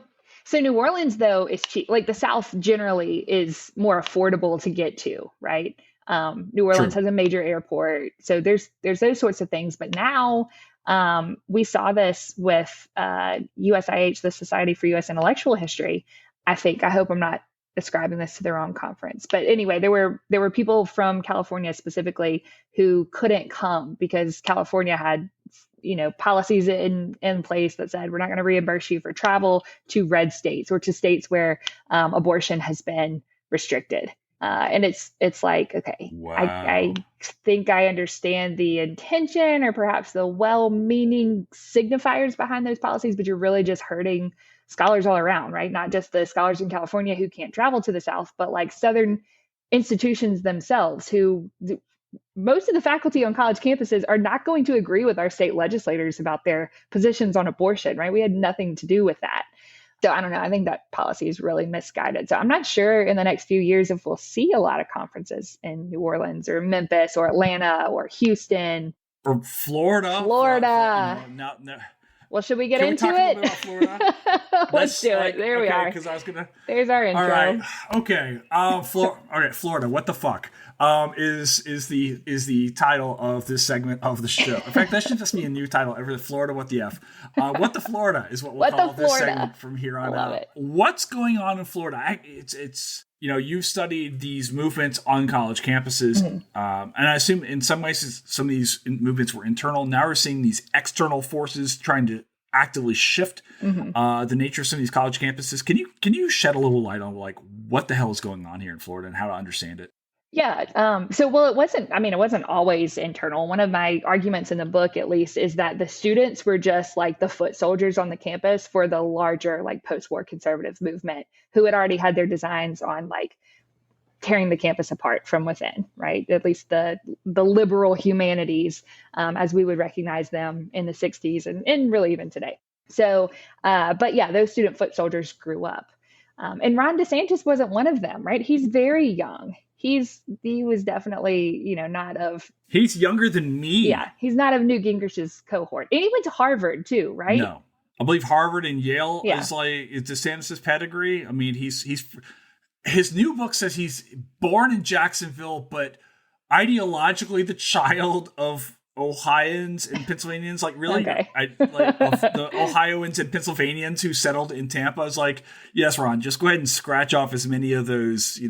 Speaker 2: New Orleans, though, is cheap. Like the South generally is more affordable to get to, right? New Orleans has a major airport. So there's those sorts of things. But now we saw this with USIH, the Society for U.S. Intellectual History. I hope I'm not describing this to the wrong conference. But anyway, there were people from California specifically who couldn't come because California had policies in place that said we're not going to reimburse you for travel to red states or to states where abortion has been restricted. And it's like, okay, I
Speaker 1: Wow.
Speaker 2: think I understand the intention or perhaps the well-meaning signifiers behind those policies, but you're really just hurting scholars all around, right? Not just the scholars in California who can't travel to the South, but like Southern institutions themselves who most of the faculty on college campuses are not going to agree with our state legislators about their positions on abortion, right? We had nothing to do with that. So I don't know. I think that policy is really misguided. So I'm not sure in the next few years if we'll see a lot of conferences in New Orleans or Memphis or Atlanta or Houston
Speaker 1: Or Florida.
Speaker 2: Florida.
Speaker 1: Now,
Speaker 2: Well, should we get
Speaker 1: can we
Speaker 2: into
Speaker 1: talk a little bit
Speaker 2: it?
Speaker 1: about Florida?
Speaker 2: Let's do it. There we are.
Speaker 1: Because I was gonna.
Speaker 2: There's our intro.
Speaker 1: All right. Okay. All right. Florida. What the fuck? Is the title of this segment of the show. In fact, that should just be a new title. Ever Florida? What the f? What the Florida is what we'll call this segment from here on out.
Speaker 2: It.
Speaker 1: What's going on in Florida? It's you've studied these movements on college campuses, and I assume in some ways some of these movements were internal. Now we're seeing these external forces trying to actively shift the nature of some of these college campuses. Can you shed a little light on like what the hell is going on here in Florida and how to understand it?
Speaker 2: Yeah. Well, it wasn't always internal. One of my arguments in the book, at least, is that the students were just like the foot soldiers on the campus for the larger, like post-war conservative movement who had already had their designs on like tearing the campus apart from within, right? At least the liberal humanities, as we would recognize them in the 60s and really even today. So, but yeah, those student foot soldiers grew up. And Ron DeSantis wasn't one of them, right? He's very young. He was definitely, not of.
Speaker 1: He's younger than me.
Speaker 2: Yeah, he's not of Newt Gingrich's cohort, and he went to Harvard too, right?
Speaker 1: No, I believe Harvard and Yale is DeSantis' pedigree. I mean, he's his new book says he's born in Jacksonville, but ideologically the child of Ohioans and Pennsylvanians, like really,
Speaker 2: okay.
Speaker 1: Of the Ohioans and Pennsylvanians who settled in Tampa. I was like, yes, Ron, just go ahead and scratch off as many of those,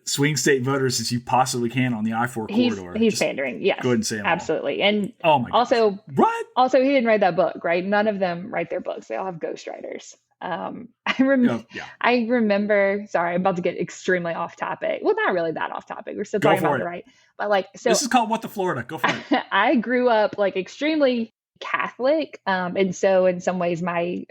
Speaker 1: swing state voters as you possibly can on the I-4 corridor.
Speaker 2: He's pandering. Yes,
Speaker 1: go ahead and say them
Speaker 2: absolutely.
Speaker 1: All.
Speaker 2: And
Speaker 1: oh my
Speaker 2: also,
Speaker 1: gosh. What?
Speaker 2: Also, he didn't write that book, right? None of them write their books. They all have ghostwriters. I remember. Sorry, I'm about to get extremely off topic. Well, not really that off topic. We're still talking about it, right? But
Speaker 1: this is called What the Florida. Go for it.
Speaker 2: I grew up like extremely Catholic, and so in some ways, my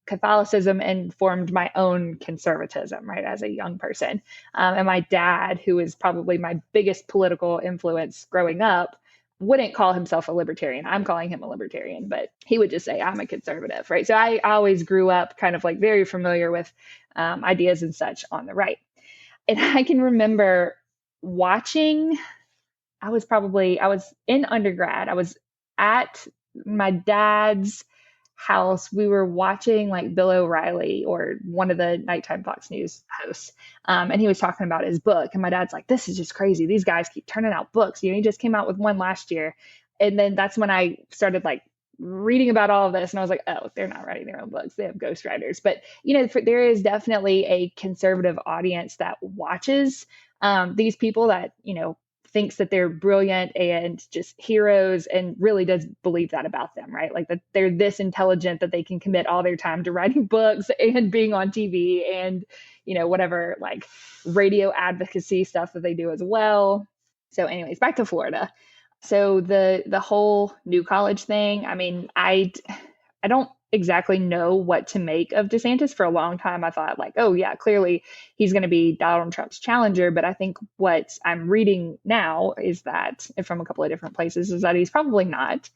Speaker 2: Catholicism informed my own conservatism, right, as a young person. And my dad, who is probably my biggest political influence growing up, wouldn't call himself a libertarian. I'm calling him a libertarian, but he would just say, I'm a conservative, right? So I always grew up kind of like very familiar with ideas and such on the right. And I can remember watching, I was in undergrad. I was at my dad's house. We were watching like Bill O'Reilly or one of the nighttime Fox News hosts. And he was talking about his book. And my dad's like, this is just crazy. These guys keep turning out books. He just came out with one last year. And then that's when I started like reading about all of this. And I was like, oh, they're not writing their own books. They have ghostwriters. But, there is definitely a conservative audience that watches these people that, thinks that they're brilliant and just heroes and really does believe that about them, right? Like that they're this intelligent that they can commit all their time to writing books and being on TV and, whatever like radio advocacy stuff that they do as well. So anyways, back to Florida. So the whole new college thing, I mean, I don't exactly know what to make of DeSantis. For a long time, I thought like, oh yeah, clearly he's going to be Donald Trump's challenger. But I think what I'm reading now is that from a couple of different places is that he's probably not.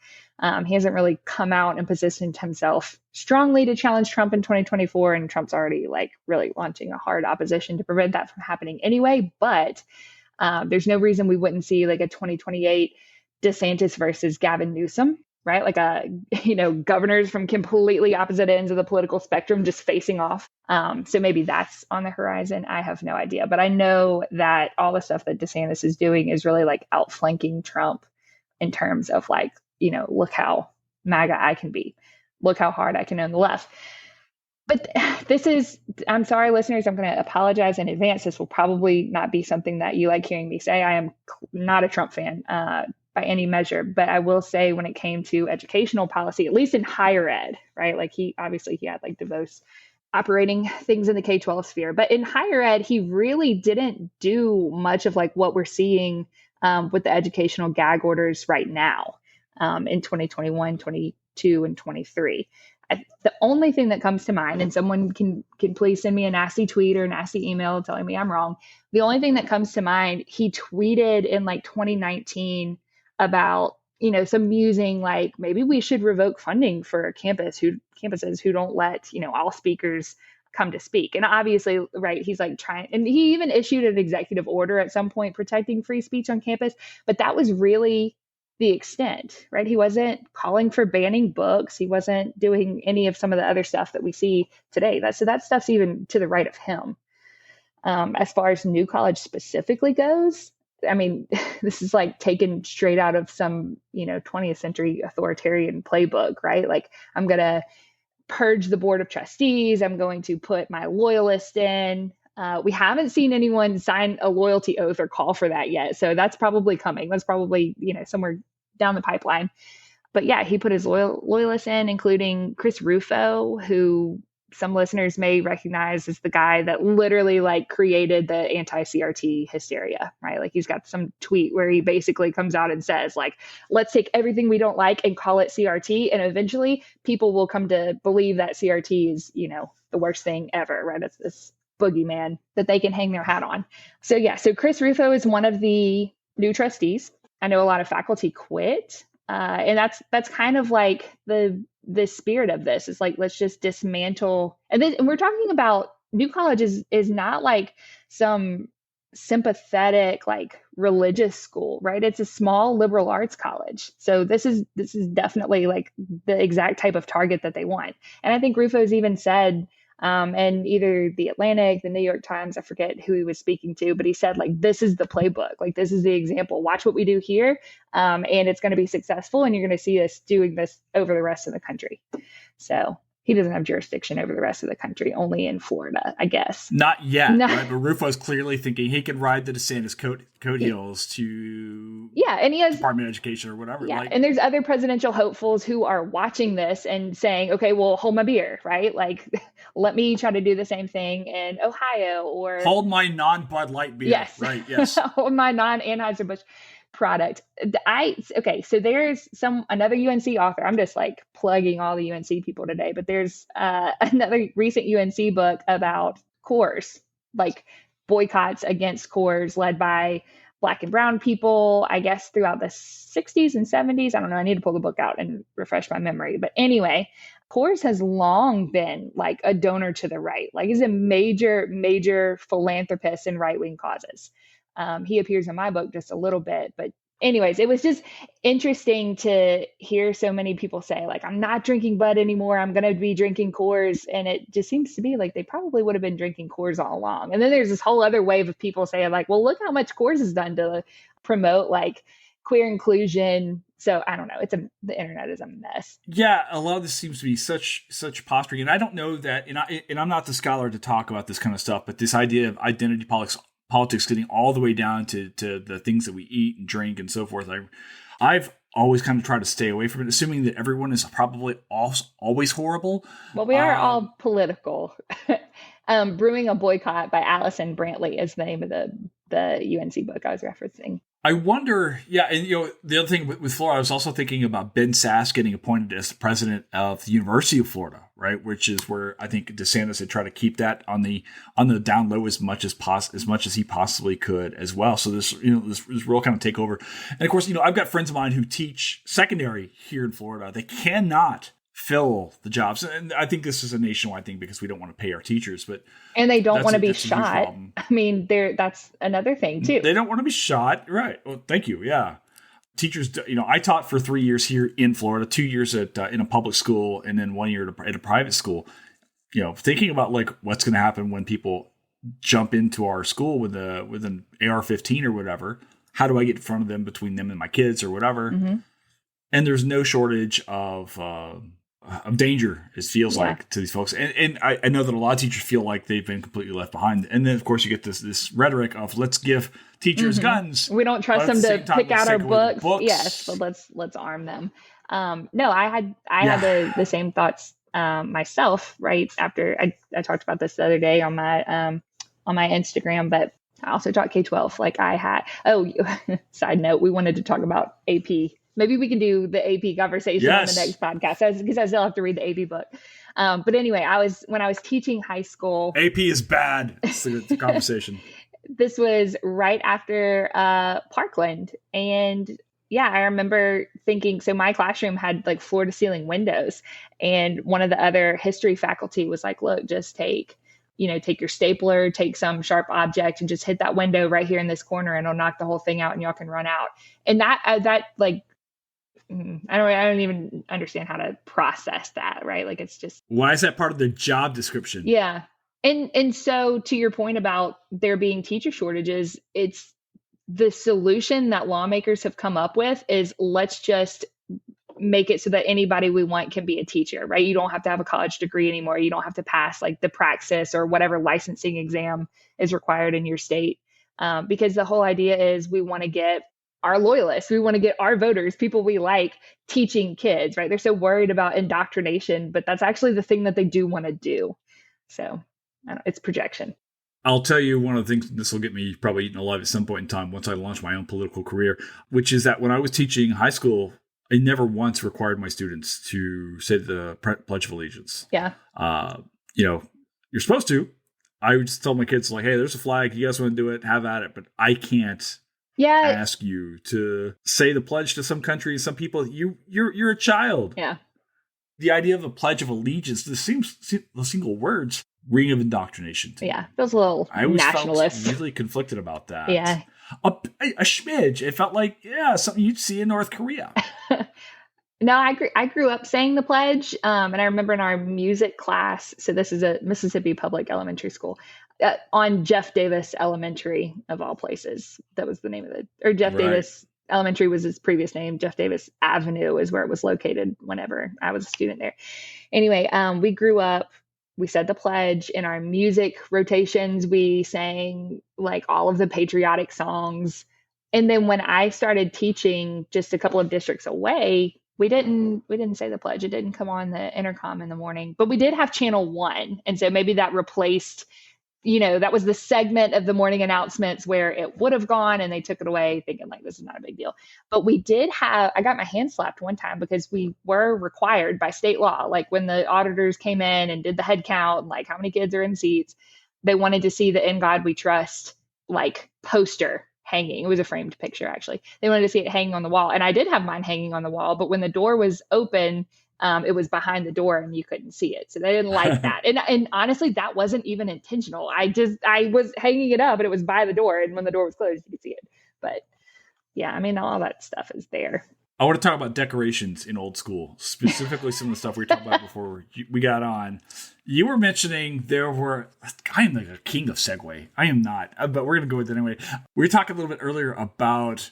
Speaker 2: He hasn't really come out and positioned himself strongly to challenge Trump in 2024. And Trump's already like really launching a hard opposition to prevent that from happening anyway. But there's no reason we wouldn't see like a 2028 DeSantis versus Gavin Newsom, right? Like governors from completely opposite ends of the political spectrum just facing off. So maybe that's on the horizon. I have no idea, but I know that all the stuff that DeSantis is doing is really like outflanking Trump in terms of like, look how MAGA I can be. Look how hard I can own the left. But I'm sorry, listeners, I'm going to apologize in advance. This will probably not be something that you like hearing me say. I am not a Trump fan by any measure, but I will say when it came to educational policy, at least in higher ed, right? Like he had like DeVos operating things in the K-12 sphere. But in higher ed, he really didn't do much of like what we're seeing with the educational gag orders right now in 2021, 22, and 23. The only thing that comes to mind, and someone can please send me a nasty tweet or a nasty email telling me I'm wrong. The only thing that comes to mind, he tweeted in like 2019 about, you know, some musing like maybe we should revoke funding for campuses who don't let, you know, all speakers come to speak. And obviously, right, he's like trying, and he even issued an executive order at some point protecting free speech on campus, but that was really the extent, right? He wasn't calling for banning books. He wasn't doing any of some of the other stuff that we see today. So that stuff's even to the right of him. As far as New College specifically goes, I mean, this is like taken straight out of some, you know, 20th century authoritarian playbook, right? Like, I'm going to purge the board of trustees. I'm going to put my loyalist in. We haven't seen anyone sign a loyalty oath or call for that yet. So that's probably coming. That's probably, you know, somewhere down the pipeline. But yeah, he put his loyalists in, including Chris Rufo, who some listeners may recognize as the guy that literally like created the anti-CRT hysteria, right? Like, he's got some tweet where he basically comes out and says like, let's take everything we don't like and call it CRT. And eventually people will come to believe that CRT is, you know, the worst thing ever, right? It's this boogeyman that they can hang their hat on. So yeah, so Chris Rufo is one of the new trustees. I know a lot of faculty quit. And that's kind of like the spirit of this. It's like, let's just dismantle. And we're talking about New College is not like some sympathetic, like religious school, right? It's a small liberal arts college. So this is definitely like the exact type of target that they want. And I think Rufo's even said, and either the Atlantic, the New York Times, I forget who he was speaking to, but he said like, this is the playbook, like this is the example, watch what we do here. And it's going to be successful, and you're going to see us doing this over the rest of the country. So he doesn't have jurisdiction over the rest of the country, only in Florida, I guess.
Speaker 1: Not yet, no. Right? But Rufo's clearly thinking he can ride the DeSantis coat heels to
Speaker 2: and he has
Speaker 1: Department of Education or whatever.
Speaker 2: Yeah, and there's other presidential hopefuls who are watching this and saying, okay, well, hold my beer, right? Like, let me try to do the same thing in Ohio, or
Speaker 1: hold my non-Bud Light beer.
Speaker 2: Yes.
Speaker 1: Right, yes.
Speaker 2: Hold my non-Anheuser-Busch product. So there's another UNC author. I'm just like plugging all the UNC people today, but there's another recent UNC book about Coors, like boycotts against Coors led by Black and brown people, I guess, throughout the 60s and 70s. I don't know. I need to pull the book out and refresh my memory. But anyway, Coors has long been like a donor to the right. Like, he's a major, major philanthropist in right-wing causes. He appears in my book just a little bit, but anyways, it was just interesting to hear so many people say like, I'm not drinking Bud anymore, I'm going to be drinking Coors. And it just seems to be like they probably would have been drinking Coors all along. And then there's this whole other wave of people saying like, well, look how much Coors has done to promote like queer inclusion. So I don't know. The internet is a mess.
Speaker 1: Yeah, a lot of this seems to be such posturing. And I don't know that, and I'm not the scholar to talk about this kind of stuff, but this idea of identity politics getting all the way down to the things that we eat and drink and so forth. I've always kind of tried to stay away from it, assuming that everyone is probably always horrible.
Speaker 2: Well, we are all political. Brewing a Boycott by Allison Brantley is the name of the UNC book I was referencing.
Speaker 1: I wonder, and the other thing with Florida, I was also thinking about Ben Sasse getting appointed as the president of the University of Florida, right? Which is where I think DeSantis had tried to keep that on the down low as much as he possibly could as well. So this real kind of takeover. And of course, I've got friends of mine who teach secondary here in Florida. They cannot fill the jobs, and I think this is a nationwide thing because we don't want to pay our teachers,
Speaker 2: and they don't want to be shot. I mean, that's another thing too.
Speaker 1: They don't want to be shot, right? Well, thank you. Yeah, teachers. I taught for 3 years here in Florida, 2 years in a public school, and then 1 year at a private school. Thinking about like what's going to happen when people jump into our school with an AR-15 or whatever. How do I get in front of them, between them and my kids or whatever? Mm-hmm. And there's no shortage of danger, it feels like, to these folks. And I know that a lot of teachers feel like they've been completely left behind. And then, of course, you get this rhetoric of let's give teachers guns.
Speaker 2: We don't trust them to pick out our books. Yes, but let's arm them. No, I had the same thoughts myself right after I talked about this the other day on my Instagram, but I also taught K-12. Like I had, side note, we wanted to talk about AP. Maybe we can do the AP conversation on the next podcast because I still have to read the AP book. But anyway, when I was teaching high school.
Speaker 1: AP is bad. It's the conversation.
Speaker 2: This was right after Parkland. And yeah, I remember thinking, so my classroom had like floor to ceiling windows. And one of the other history faculty was like, look, just take your stapler, take some sharp object and just hit that window right here in this corner and it'll knock the whole thing out and y'all can run out. And that like, I don't even understand how to process that, right? Like it's just.
Speaker 1: Why is that part of the job description?
Speaker 2: Yeah. And so to your point about there being teacher shortages, it's the solution that lawmakers have come up with is let's just make it so that anybody we want can be a teacher, right? You don't have to have a college degree anymore. You don't have to pass like the praxis or whatever licensing exam is required in your state. Because the whole idea is we want to get our loyalists, we want to get our voters, people we like teaching kids, right? They're so worried about indoctrination, but that's actually the thing that they do want to do. So it's projection.
Speaker 1: I'll tell you one of the things, this will get me probably eaten alive at some point in time once I launch my own political career, which is that when I was teaching high school, I never once required my students to say the Pledge of Allegiance.
Speaker 2: Yeah.
Speaker 1: You're supposed to. I would just tell my kids like, hey, there's a flag. You guys want to do it? Have at it. But I can't ask you to say the pledge to some countries, some people. You're a child.
Speaker 2: Yeah.
Speaker 1: The idea of a Pledge of Allegiance, the single words, ring of indoctrination.
Speaker 2: Yeah, feels a little nationalist.
Speaker 1: I felt really conflicted about that.
Speaker 2: Yeah.
Speaker 1: A smidge. It felt like, something you'd see in North Korea.
Speaker 2: No, I grew up saying the pledge. And I remember in our music class, so this is a Mississippi public elementary school, on Jeff Davis Elementary, of all places. That was the name of it. Or Jeff Davis Elementary was his previous name. Jeff Davis Avenue is where it was located whenever I was a student there. Anyway, we grew up, we said the pledge in our music rotations. We sang like all of the patriotic songs. And then when I started teaching just a couple of districts away, we didn't say the pledge. It didn't come on the intercom in the morning, but we did have Channel 1. And so maybe that replaced, that was the segment of the morning announcements where it would have gone and they took it away thinking like, this is not a big deal. But I got my hand slapped one time because we were required by state law. Like when the auditors came in and did the head count, and like how many kids are in seats, they wanted to see the In God We Trust, like poster hanging. It was a framed picture, actually. They wanted to see it hanging on the wall. And I did have mine hanging on the wall, but when the door was open, it was behind the door and you couldn't see it. So they didn't like that. And honestly, that wasn't even intentional. I was hanging it up and it was by the door. And when the door was closed, you could see it. But yeah, I mean, all that stuff is there.
Speaker 1: I want to talk about decorations in old school, specifically some of the stuff we were talking about before we got on. You were mentioning I am like a king of segue. I am not, but we're going to go with it anyway. We were talking a little bit earlier about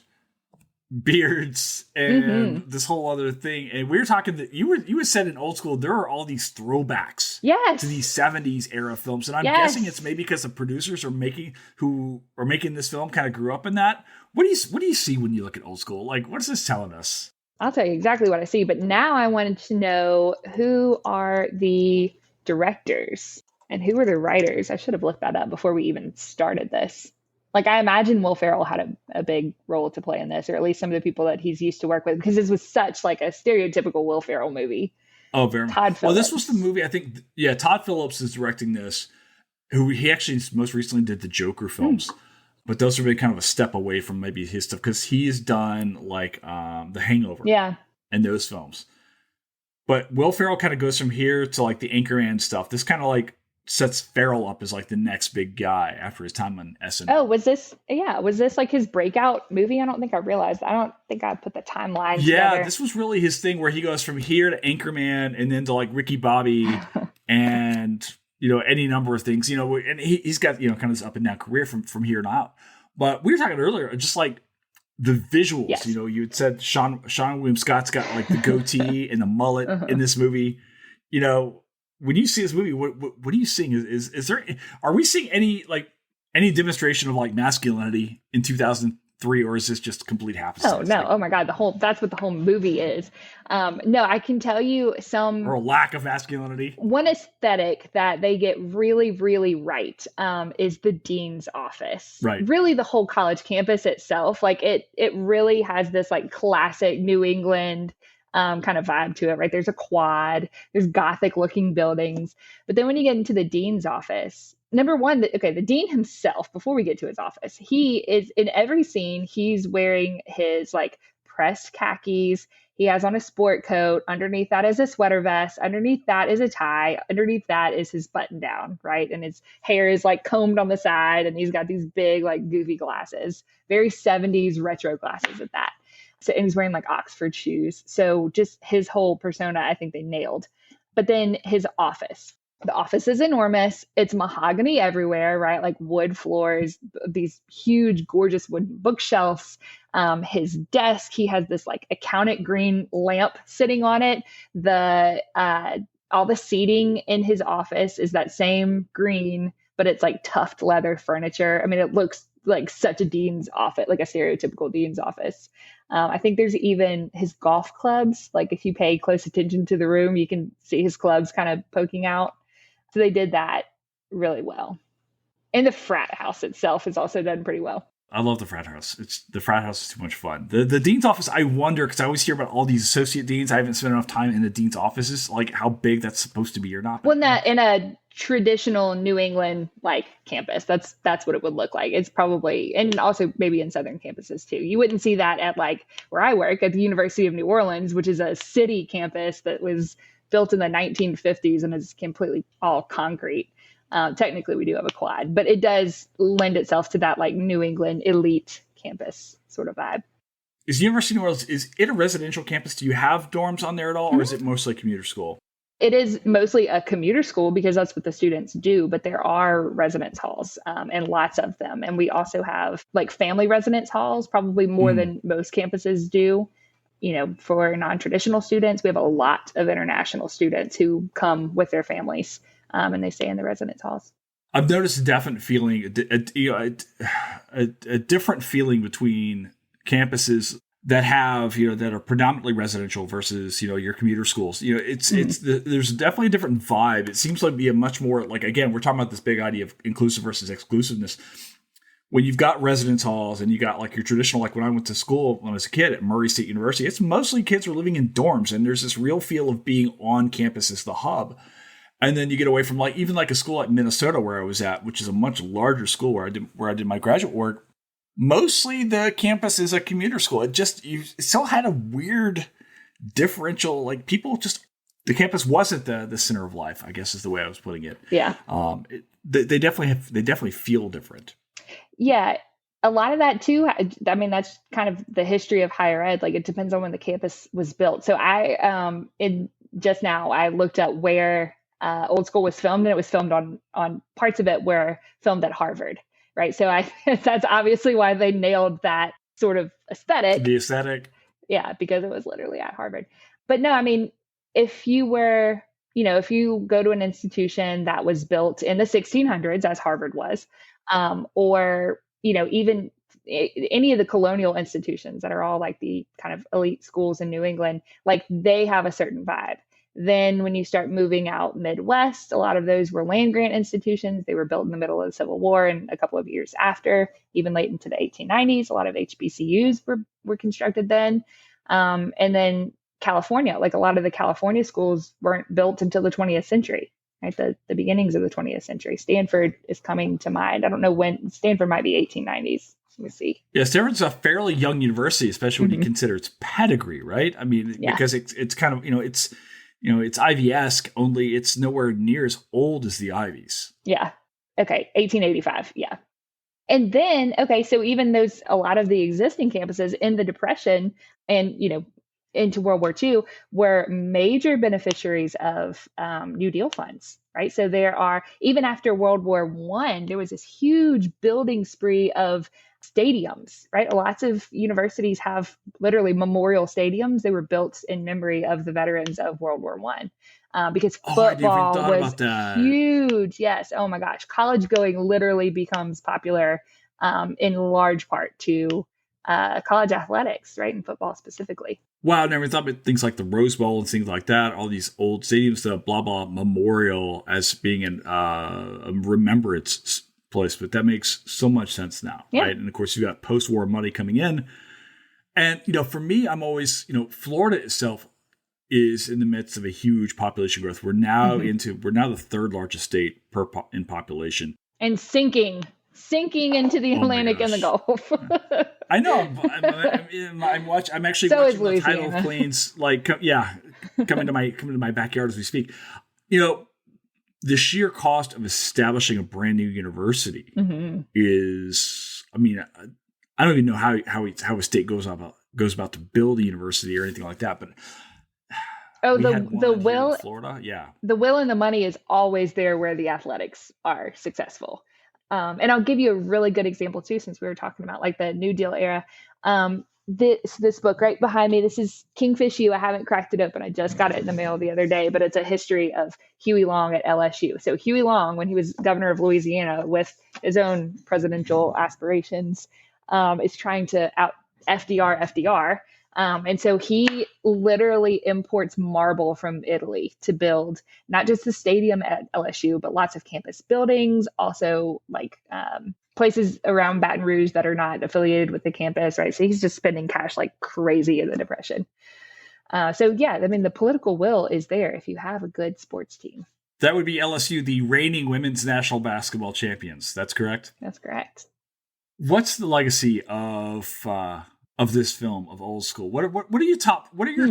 Speaker 1: beards and this whole other thing. And we were talking that you had said in old school, there are all these throwbacks to these 70s era films. And I'm guessing it's maybe because the producers who are making this film kind of grew up in that. What do you see when you look at old school? Like, what is this telling us?
Speaker 2: I'll tell you exactly what I see. But now I wanted to know who are the directors and who are the writers. I should have looked that up before we even started this. Like, I imagine Will Ferrell had a big role to play in this, or at least some of the people that he's used to work with, because this was such like a stereotypical Will Ferrell movie.
Speaker 1: Oh, very much.
Speaker 2: Todd Phillips.
Speaker 1: Well, this was the movie, I think, Todd Phillips is directing this, who he actually most recently did the Joker films. But those are really kind of a step away from maybe his stuff, because he's done like The Hangover and those films. But Will Ferrell kind of goes from here to like the Anchorman stuff. This kind of like sets Ferrell up as like the next big guy after his time on SNL.
Speaker 2: Oh, was this like his breakout movie? I don't think I realized. I don't think I put the timeline together.
Speaker 1: This was really his thing where he goes from here to Anchorman and then to like Ricky Bobby and any number of things, and he's got, kind of this up and down career from here on out. But we were talking earlier, just like the visuals,
Speaker 2: yes.
Speaker 1: You had said Sean William Scott's got like the goatee and the mullet in this movie. When you see this movie, what are you seeing? Are we seeing any demonstration of like masculinity in 2000 3, or is this just complete
Speaker 2: Oh
Speaker 1: happenstance?
Speaker 2: no!
Speaker 1: Like,
Speaker 2: Oh my God! That's what the whole movie is. No, I can tell you
Speaker 1: or a lack of masculinity?
Speaker 2: one aesthetic that they get really, really right is the dean's office.
Speaker 1: Right.
Speaker 2: Really, the whole college campus itself, like it really has this like classic New England kind of vibe to it, right? There's a quad, there's Gothic looking buildings, but then when you get into the dean's office, number one, the dean himself. Before we get to his office, he is in every scene. He's wearing his like pressed khakis. He has on a sport coat. Underneath that is a sweater vest. Underneath that is a tie. Underneath that is his button down, right? And his hair is like combed on the side, and he's got these big, like goofy glasses, very 70s retro glasses at that. So, and he's wearing like Oxford shoes. So just his whole persona, I think they nailed. But then his office. The office is enormous. It's mahogany everywhere, right? Like wood floors, these huge, gorgeous wooden bookshelves. His desk, he has this like accountant green lamp sitting on it. The all the seating in his office is that same green, but it's like tufted leather furniture. I mean, it looks like such a dean's office, like a stereotypical dean's office. I think there's even his golf clubs. Like if you pay close attention to the room, you can see his clubs kind of poking out. So they did that really well. And the frat house itself is also done pretty well.
Speaker 1: I love the frat house. The frat house is too much fun. The dean's office, I wonder, because I always hear about all these associate deans. I haven't spent enough time in the dean's offices, like how big that's supposed to be or not.
Speaker 2: Well, in a traditional New England like campus, that's what it would look like. It's probably, and also maybe in Southern campuses too. You wouldn't see that at like where I work at the University of New Orleans, which is a city campus that was built in the 1950s and is completely all concrete. Technically, we do have a quad, but it does lend itself to that like New England elite campus sort of vibe.
Speaker 1: Is University of New Orleans, is it a residential campus? Do you have dorms on there at all, or is it mostly commuter school?
Speaker 2: It is mostly a commuter school because that's what the students do, but there are residence halls and lots of them. And we also have like family residence halls, probably more than most campuses do. You know, for non-traditional students, we have a lot of international students who come with their families and they stay in the residence halls.
Speaker 1: I've noticed a definite feeling, a different feeling between campuses that have, that are predominantly residential versus, your commuter schools. There's definitely a different vibe. It seems like to be a much more, like, again, we're talking about this big idea of inclusive versus exclusiveness. When you've got residence halls and you got like your traditional, like when I went to school when I was a kid at Murray State University, it's mostly kids who are living in dorms, and there's this real feel of being on campus as the hub. And then you get away from like, even like a school at Minnesota where I was at, which is a much larger school where I did my graduate work. Mostly the campus is a commuter school. It still had a weird differential, like the campus wasn't the center of life, I guess is the way I was putting it.
Speaker 2: Yeah.
Speaker 1: They definitely feel different.
Speaker 2: Yeah. A lot of that too, I mean, that's kind of the history of higher ed. Like it depends on when the campus was built. So just now I looked at where Old School was filmed, and it was filmed on parts of it were filmed at Harvard. Right. So that's obviously why they nailed that sort of aesthetic.
Speaker 1: The aesthetic.
Speaker 2: Yeah, because it was literally at Harvard. But no, I mean, if you go to an institution that was built in the 1600s, as Harvard was, or, even any of the colonial institutions that are all like the kind of elite schools in New England, like they have a certain vibe. Then when you start moving out Midwest, a lot of those were land grant institutions. They were built in the middle of the Civil War and a couple of years after, even late into the 1890s. A lot of HBCUs were constructed then. And then California, like a lot of the California schools weren't built until the 20th century, right? The beginnings of the 20th century. Stanford is coming to mind. I don't know when. Stanford might be 1890s. Let me see.
Speaker 1: Yeah, Stanford's a fairly young university, especially when you consider its pedigree, right? I mean, because it's kind of, it's Ivy-esque, only it's nowhere near as old as the Ivies.
Speaker 2: Yeah. Okay. 1885. Yeah. And then, okay, so even a lot of the existing campuses in the Depression and, into World War II were major beneficiaries of New Deal funds, right? So there are, even after World War I, there was this huge building spree of stadiums, right? Lots of universities have literally memorial stadiums. They were built in memory of the veterans of World War I. Because football was huge. Yes. Oh my gosh. College going literally becomes popular in large part to college athletics, right? In football specifically.
Speaker 1: Wow, I never thought about things like the Rose Bowl and things like that, all these old stadiums, the blah, blah memorial as being a remembrance place. But that makes so much sense now,
Speaker 2: Yeah.
Speaker 1: right? And of course, you've got post-war money coming in. And, for me, I'm always, Florida itself is in the midst of a huge population growth. We're now the third largest state in population.
Speaker 2: And sinking into the Atlantic and the Gulf.
Speaker 1: I know. I'm actually
Speaker 2: so
Speaker 1: watching the tidal planes, coming to my backyard as we speak. The sheer cost of establishing a brand new university is. I mean, I don't even know how a state goes about to build a university or anything like that, but.
Speaker 2: The will
Speaker 1: in Florida, yeah.
Speaker 2: The will and the money is always there where the athletics are successful. And I'll give you a really good example too, since we were talking about like the New Deal era. This book right behind me, this is Kingfish U. I haven't cracked it open. I just got it in the mail the other day, but it's a history of Huey Long at LSU. So Huey Long, when he was governor of Louisiana with his own presidential aspirations, is trying to out FDR. And so he literally imports marble from Italy to build not just the stadium at LSU, but lots of campus buildings, also like places around Baton Rouge that are not affiliated with the campus, right? So he's just spending cash like crazy in the Depression. The political will is there if you have a good sports team.
Speaker 1: That would be LSU, the reigning women's national basketball champions. That's correct?
Speaker 2: That's correct.
Speaker 1: What's the legacy of this film, of Old School? What are your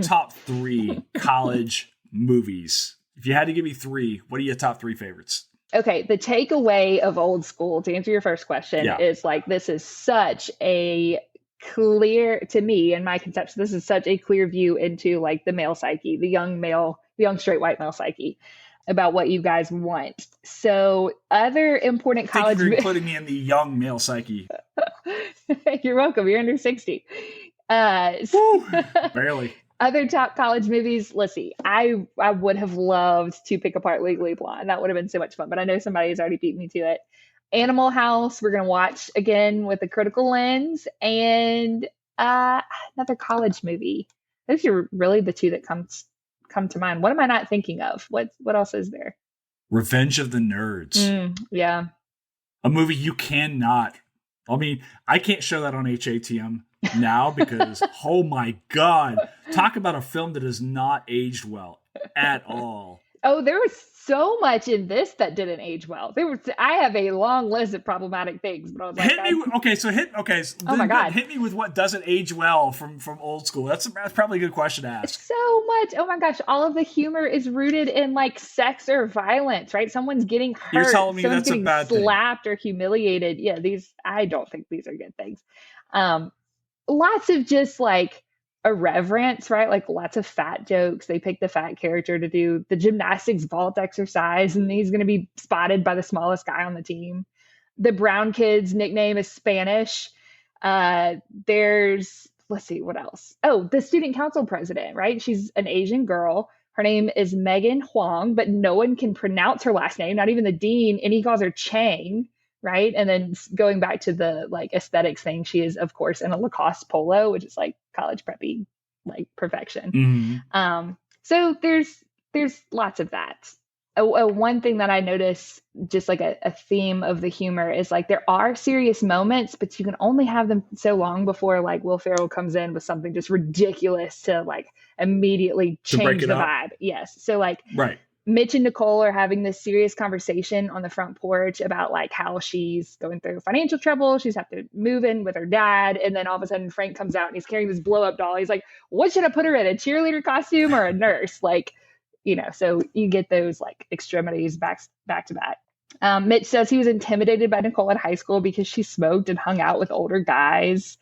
Speaker 1: top three college movies? If you had to give me three, what are your top three favorites?
Speaker 2: Okay, the takeaway of Old School, to answer your first question, is like this is such a clear, to me, in my conception, this is such a clear view into like the male psyche, the young straight white male psyche, about what you guys want. So other important college...
Speaker 1: Thank you for putting me in the young male psyche.
Speaker 2: You're welcome. You're under 60.
Speaker 1: Barely.
Speaker 2: Other top college movies. Let's see. I would have loved to pick apart Legally Blonde. That would have been so much fun, but I know somebody has already beat me to it. Animal House, we're going to watch again with a critical lens, and another college movie. Those are really the two that come to mind. What am I not thinking of? What else is there?
Speaker 1: Revenge of the Nerds.
Speaker 2: Yeah.
Speaker 1: A movie you cannot. I mean, I can't show that on HATM now because, oh my God, talk about a film that has not aged well at all.
Speaker 2: Oh, there was so much in this that didn't age well. I have a long list of problematic things, but I was like, oh my God,
Speaker 1: hit me with what doesn't age well from Old School. That's probably a good question to ask.
Speaker 2: So much. Oh my gosh, all of the humor is rooted in like sex or violence, right? Someone's getting hurt.
Speaker 1: You're telling me
Speaker 2: someone's
Speaker 1: that's a bad thing.
Speaker 2: Slapped or humiliated. Yeah, I don't think these are good things. Lots of just like irreverence, right? Like lots of fat jokes. They pick the fat character to do the gymnastics vault exercise, and he's going to be spotted by the smallest guy on the team. The brown kid's nickname is Spanish. Let's see, what else? Oh, the student council president, right? She's an Asian girl. Her name is Megan Huang, but no one can pronounce her last name, not even the dean, and he calls her Chang. Right. And then going back to the like aesthetics thing, she is, of course, in a Lacoste polo, which is like college preppy, like perfection.
Speaker 1: Mm-hmm.
Speaker 2: So there's lots of that. One thing that I notice, just like a theme of the humor, is like there are serious moments, but you can only have them so long before like Will Ferrell comes in with something just ridiculous to like immediately change the vibe. Yes. So like,
Speaker 1: right.
Speaker 2: Mitch and Nicole are having this serious conversation on the front porch about like how she's going through financial trouble. She's have to move in with her dad. And then all of a sudden Frank comes out and he's carrying this blow up doll. He's like, what should I put her in, a cheerleader costume or a nurse? Like, so you get those like extremities back to back. Mitch says he was intimidated by Nicole in high school because she smoked and hung out with older guys.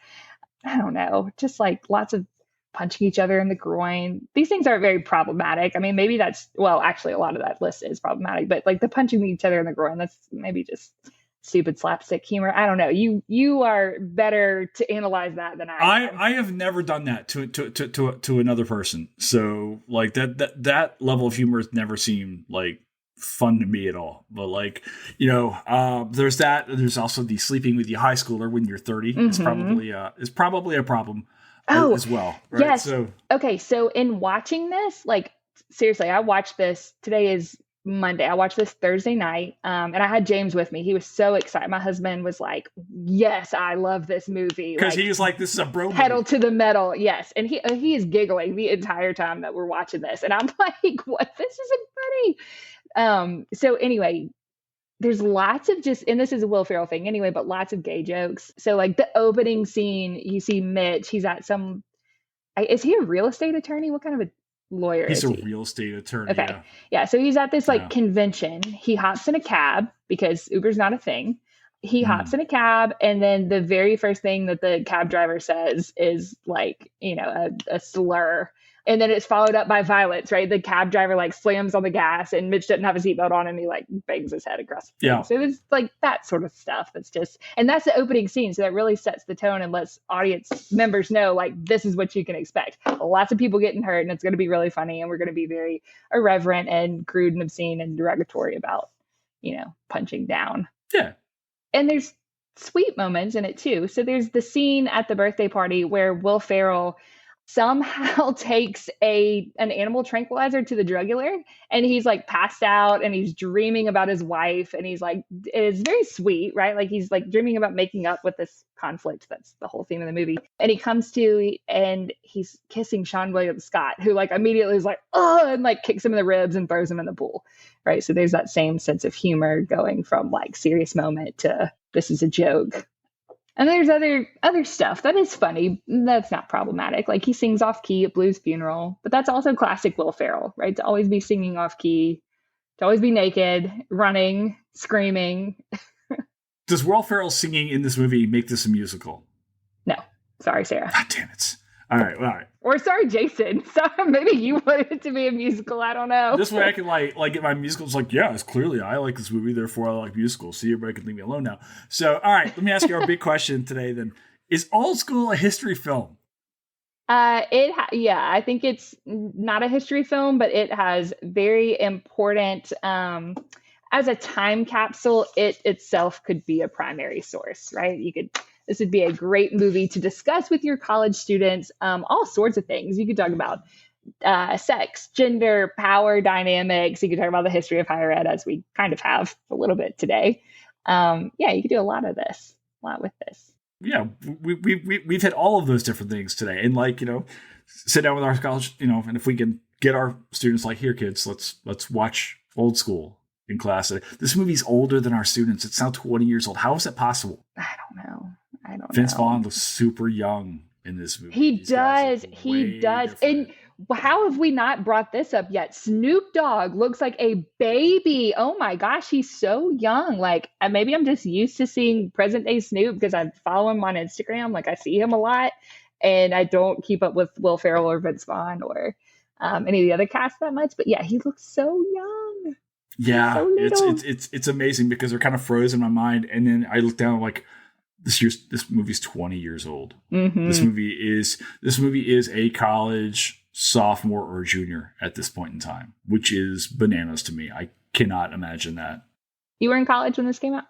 Speaker 2: I don't know, just like lots of punching each other in the groin. These things aren't very problematic. I mean, maybe actually a lot of that list is problematic, but like the punching each other in the groin, that's maybe just stupid slapstick humor. I don't know. You are better to analyze that than I am.
Speaker 1: I have never done that to another person. So like that level of humor has never seemed like fun to me at all. But like, there's that. There's also the sleeping with your high schooler when you're 30 is probably a problem as well. Right?
Speaker 2: Yes.
Speaker 1: So
Speaker 2: okay. So in watching this, like seriously, I watched this. Today is Monday. I watched this Thursday night, and I had James with me. He was so excited. My husband was like, "Yes, I love this movie."
Speaker 1: Because he was like, "This is a bro movie."
Speaker 2: Pedal to the metal, yes. And he is giggling the entire time that we're watching this, and I'm like, "What? This isn't funny." So anyway, there's lots of and this is a Will Ferrell thing anyway, but lots of gay jokes. So like the opening scene, you see Mitch. He's at is he a real estate attorney? What kind of a lawyer
Speaker 1: He's
Speaker 2: is
Speaker 1: a
Speaker 2: he?
Speaker 1: real estate attorney.
Speaker 2: Okay. Yeah. So he's at this convention. He hops in a cab because Uber's not a thing. He hops in a cab, and then the very first thing that the cab driver says is like, a slur. And then it's followed up by violence, right? The cab driver like slams on the gas, and Mitch doesn't have his seatbelt on, and he like bangs his head across the thing.
Speaker 1: Yeah.
Speaker 2: So it's like that sort of stuff. And that's the opening scene. So that really sets the tone and lets audience members know, like, this is what you can expect. Lots of people getting hurt, and it's going to be really funny. And we're going to be very irreverent and crude and obscene and derogatory about, punching down.
Speaker 1: Yeah.
Speaker 2: And there's sweet moments in it too. So there's the scene at the birthday party where Will Ferrell somehow takes an animal tranquilizer to the jugular, and he's like passed out and he's dreaming about his wife, and he's like, it's very sweet, right? Like he's like dreaming about making up with this conflict. That's the whole theme of the movie. And he comes to, and he's kissing Sean William Scott, who like immediately is like, oh, and like kicks him in the ribs and throws him in the pool. Right. So there's that same sense of humor going from like serious moment to this is a joke. And there's other stuff that is funny. That's not problematic. Like he sings off key at Blue's funeral, but that's also classic Will Ferrell, right? To always be singing off key, to always be naked, running, screaming.
Speaker 1: Does Will Ferrell singing in this movie make this a musical?
Speaker 2: No. Sorry, Sarah.
Speaker 1: God damn it. All right.
Speaker 2: Or sorry, Jason. Sorry, maybe you wanted it to be a musical. I don't know.
Speaker 1: This way I can like get my musicals. Like, yeah, it's clearly I like this movie, therefore I like musicals. See, everybody can leave me alone now. So, all right, let me ask you our big question today. Then, is Old School a history film?
Speaker 2: I think it's not a history film, but it has very important. As a time capsule, it itself could be a primary source, right? This would be a great movie to discuss with your college students, all sorts of things. You could talk about sex, gender, power dynamics. You could talk about the history of higher ed, as we kind of have a little bit today. You could do a lot with this. Yeah,
Speaker 1: we've hit all of those different things today. And sit down with our college, and if we can get our students like, here, kids, let's watch Old School in class. This movie's older than our students. It's now 20 years old. How is that possible?
Speaker 2: I don't know.
Speaker 1: Vince Vaughn looks super young in this movie.
Speaker 2: He does. And how have we not brought this up yet? Snoop Dogg looks like a baby. Oh my gosh, he's so young. Like, maybe I'm just used to seeing present day Snoop because I follow him on Instagram. Like, I see him a lot, and I don't keep up with Will Ferrell or Vince Vaughn or any of the other cast that much. But yeah, he looks so young.
Speaker 1: Yeah, so it's amazing because they're kind of frozen in my mind, and then I look down like, this movie's 20 years old. Mm-hmm. This movie is a college sophomore or junior at this point in time, which is bananas to me. I cannot imagine that.
Speaker 2: You were in college when this came out?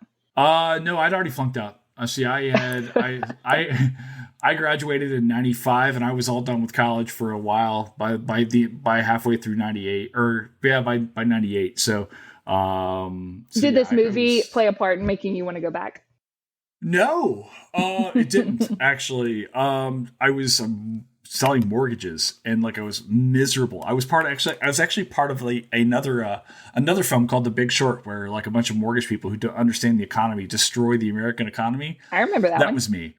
Speaker 1: No, I'd already flunked out. See, I graduated in 95, and I was all done with college for a while by halfway through 98, by 98. So,
Speaker 2: did this movie play a part in making you want to go back?
Speaker 1: No, it didn't actually. I was selling mortgages, and I was miserable. I was actually part of another film called The Big Short, where a bunch of mortgage people who don't understand the economy destroy the American economy.
Speaker 2: I remember that.
Speaker 1: That was me.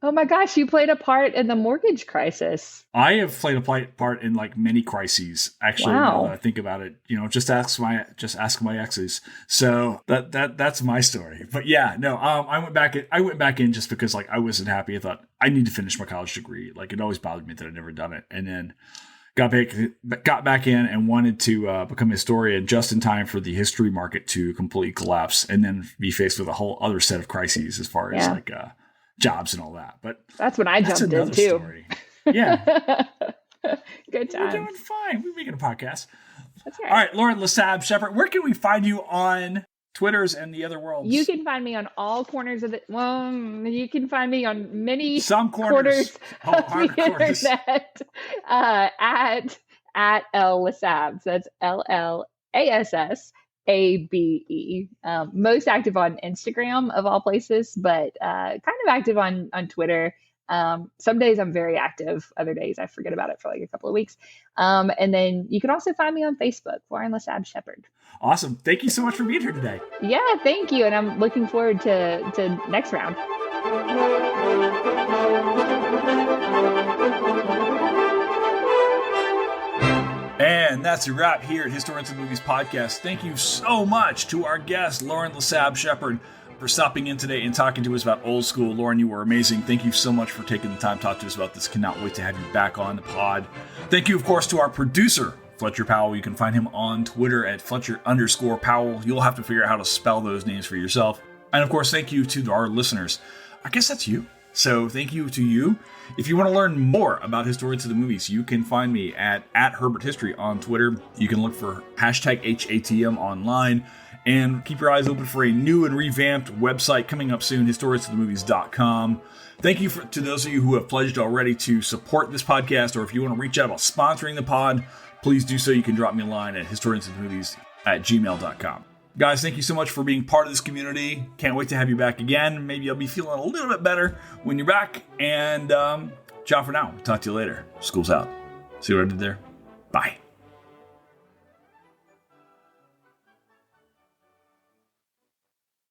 Speaker 2: Oh my gosh, you played a part in the mortgage crisis.
Speaker 1: I have played a part in many crises. Actually,
Speaker 2: wow.
Speaker 1: Now that I think about it, just ask my exes. So that's my story. But yeah, no, I went back in just because I wasn't happy. I thought I need to finish my college degree. It always bothered me that I'd never done it, and then got back in and wanted to become a historian just in time for the history market to completely collapse, and then be faced with a whole other set of crises as far as jobs and all that. But
Speaker 2: that's when I jumped in too.
Speaker 1: Story. Yeah.
Speaker 2: Good
Speaker 1: We're
Speaker 2: times.
Speaker 1: doing fine. We're making a podcast.
Speaker 2: That's right.
Speaker 1: All right, Lauren Lassabe Shepherd, where can we find you on Twitters and the other worlds?
Speaker 2: You can find me on all corners of the. Well, you can find me on many
Speaker 1: some corners
Speaker 2: of the internet at L Lassabe. So that's LLASSABE. Most active on Instagram of all places, but kind of active on Twitter. Some days I'm very active. Other days I forget about it for like a couple of weeks. And then you can also find me on Facebook, Lauren Lassabe Shepherd.
Speaker 1: Awesome. Thank you so much for being here today.
Speaker 2: Yeah, thank you. And I'm looking forward to next round.
Speaker 1: And that's a wrap here at Historians of Movies Podcast. Thank you so much to our guest, Lauren Lassabe Shepherd, for stopping in today and talking to us about old school. Lauren, you were amazing. Thank you so much for taking the time to talk to us about this. Cannot wait to have you back on the pod. Thank you, of course, to our producer, Fletcher Powell. You can find him on Twitter at Fletcher_Powell. You'll have to figure out how to spell those names for yourself. And of course, thank you to our listeners. I guess that's you. So thank you to you. If you want to learn more about Historians of the Movies, you can find me at Herbert History on Twitter. You can look for #HATM online. And keep your eyes open for a new and revamped website coming up soon, historiansofthemovies.com. Thank you to those of you who have pledged already to support this podcast, or if you want to reach out about sponsoring the pod, please do so. You can drop me a line at historiansofthemovies@gmail.com. Guys, thank you so much for being part of this community. Can't wait to have you back again. Maybe I'll be feeling a little bit better when you're back. And ciao for now. Talk to you later. School's out. See what I did there? Bye.